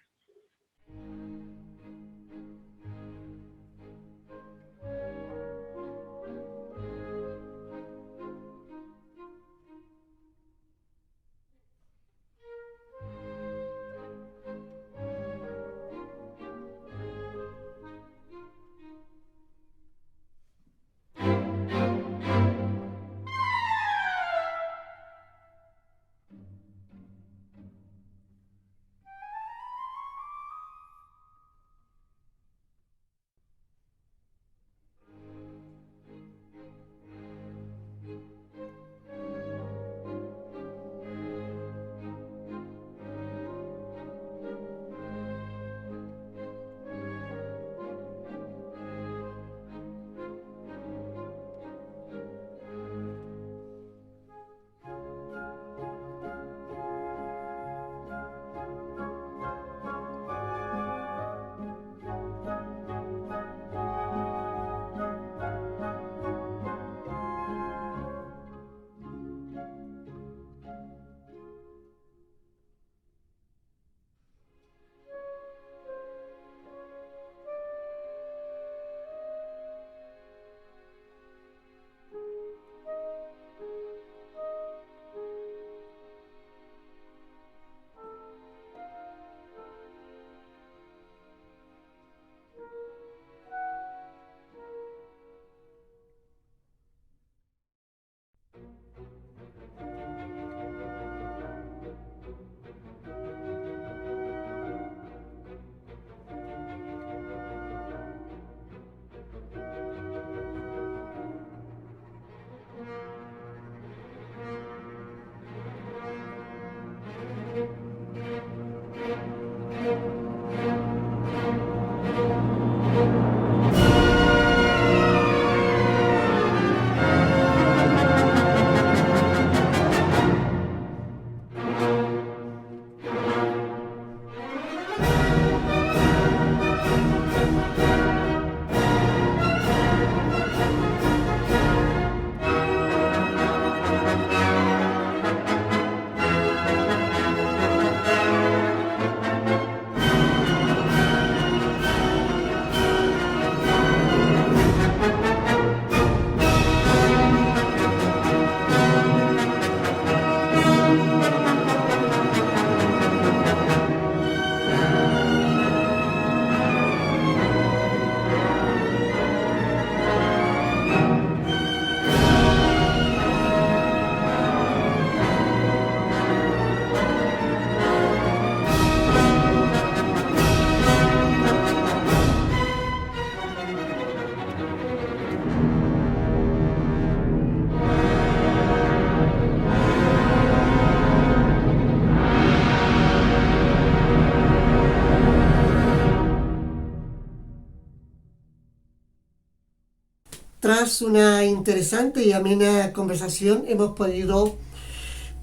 Speaker 1: Tras una interesante y amena conversación, hemos podido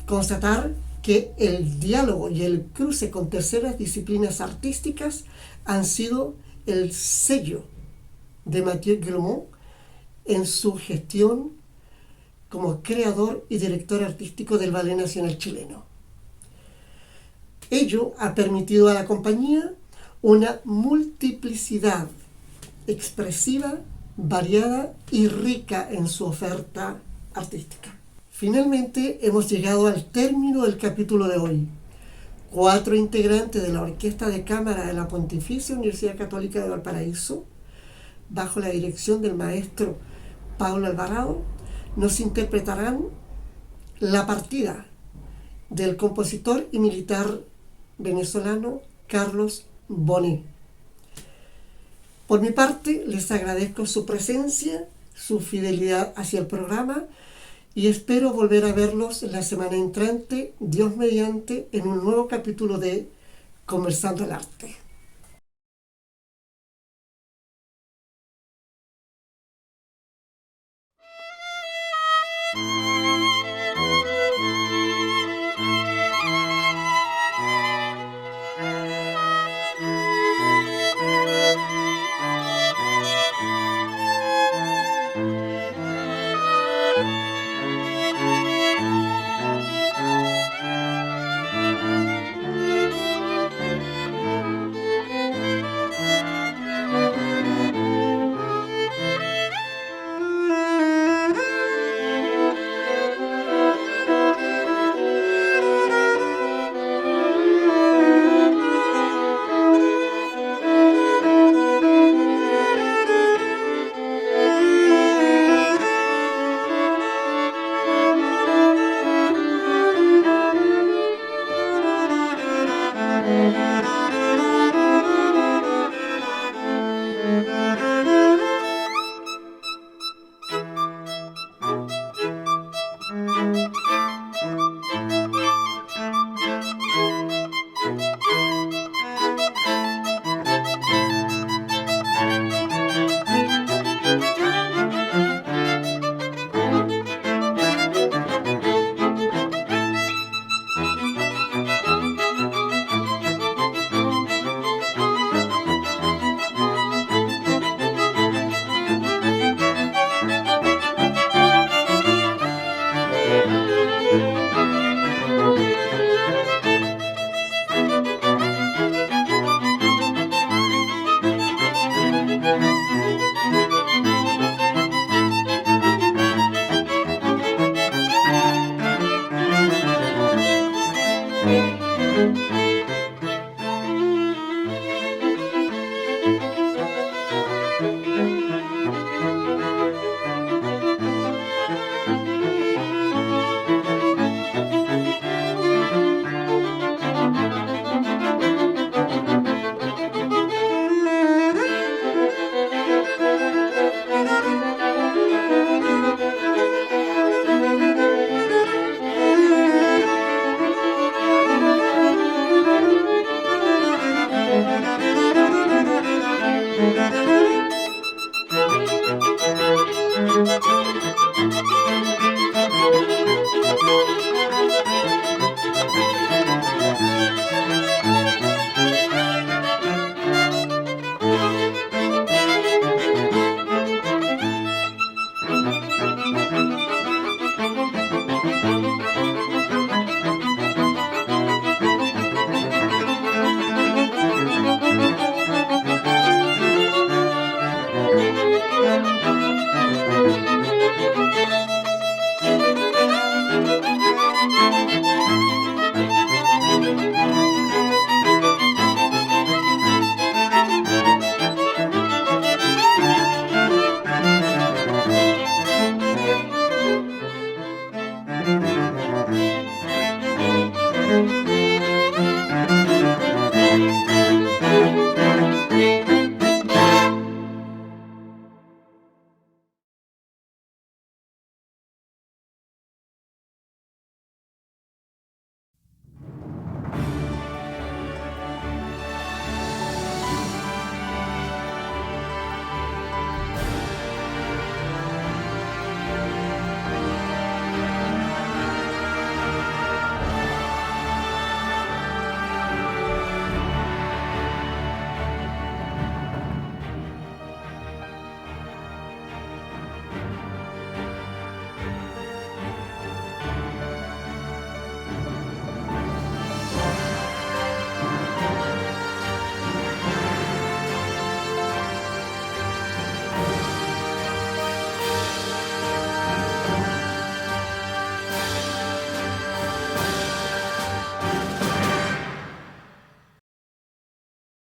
Speaker 1: constatar que el diálogo y el cruce con terceras disciplinas artísticas han sido el sello de Mathieu Guillemot en su gestión como creador y director artístico del Ballet Nacional Chileno. Ello ha permitido a la compañía una multiplicidad expresiva, variada y rica en su oferta artística. Finalmente hemos llegado al término del capítulo de hoy. 4 integrantes de la Orquesta de Cámara de la Pontificia Universidad Católica de Valparaíso, bajo la dirección del maestro Paulo Alvarado, nos interpretarán la partida del compositor y militar venezolano Carlos Bonet. Por mi parte, les agradezco su presencia, su fidelidad hacia el programa y espero volver a verlos la semana entrante, Dios mediante, en un nuevo capítulo de Conversando el Arte.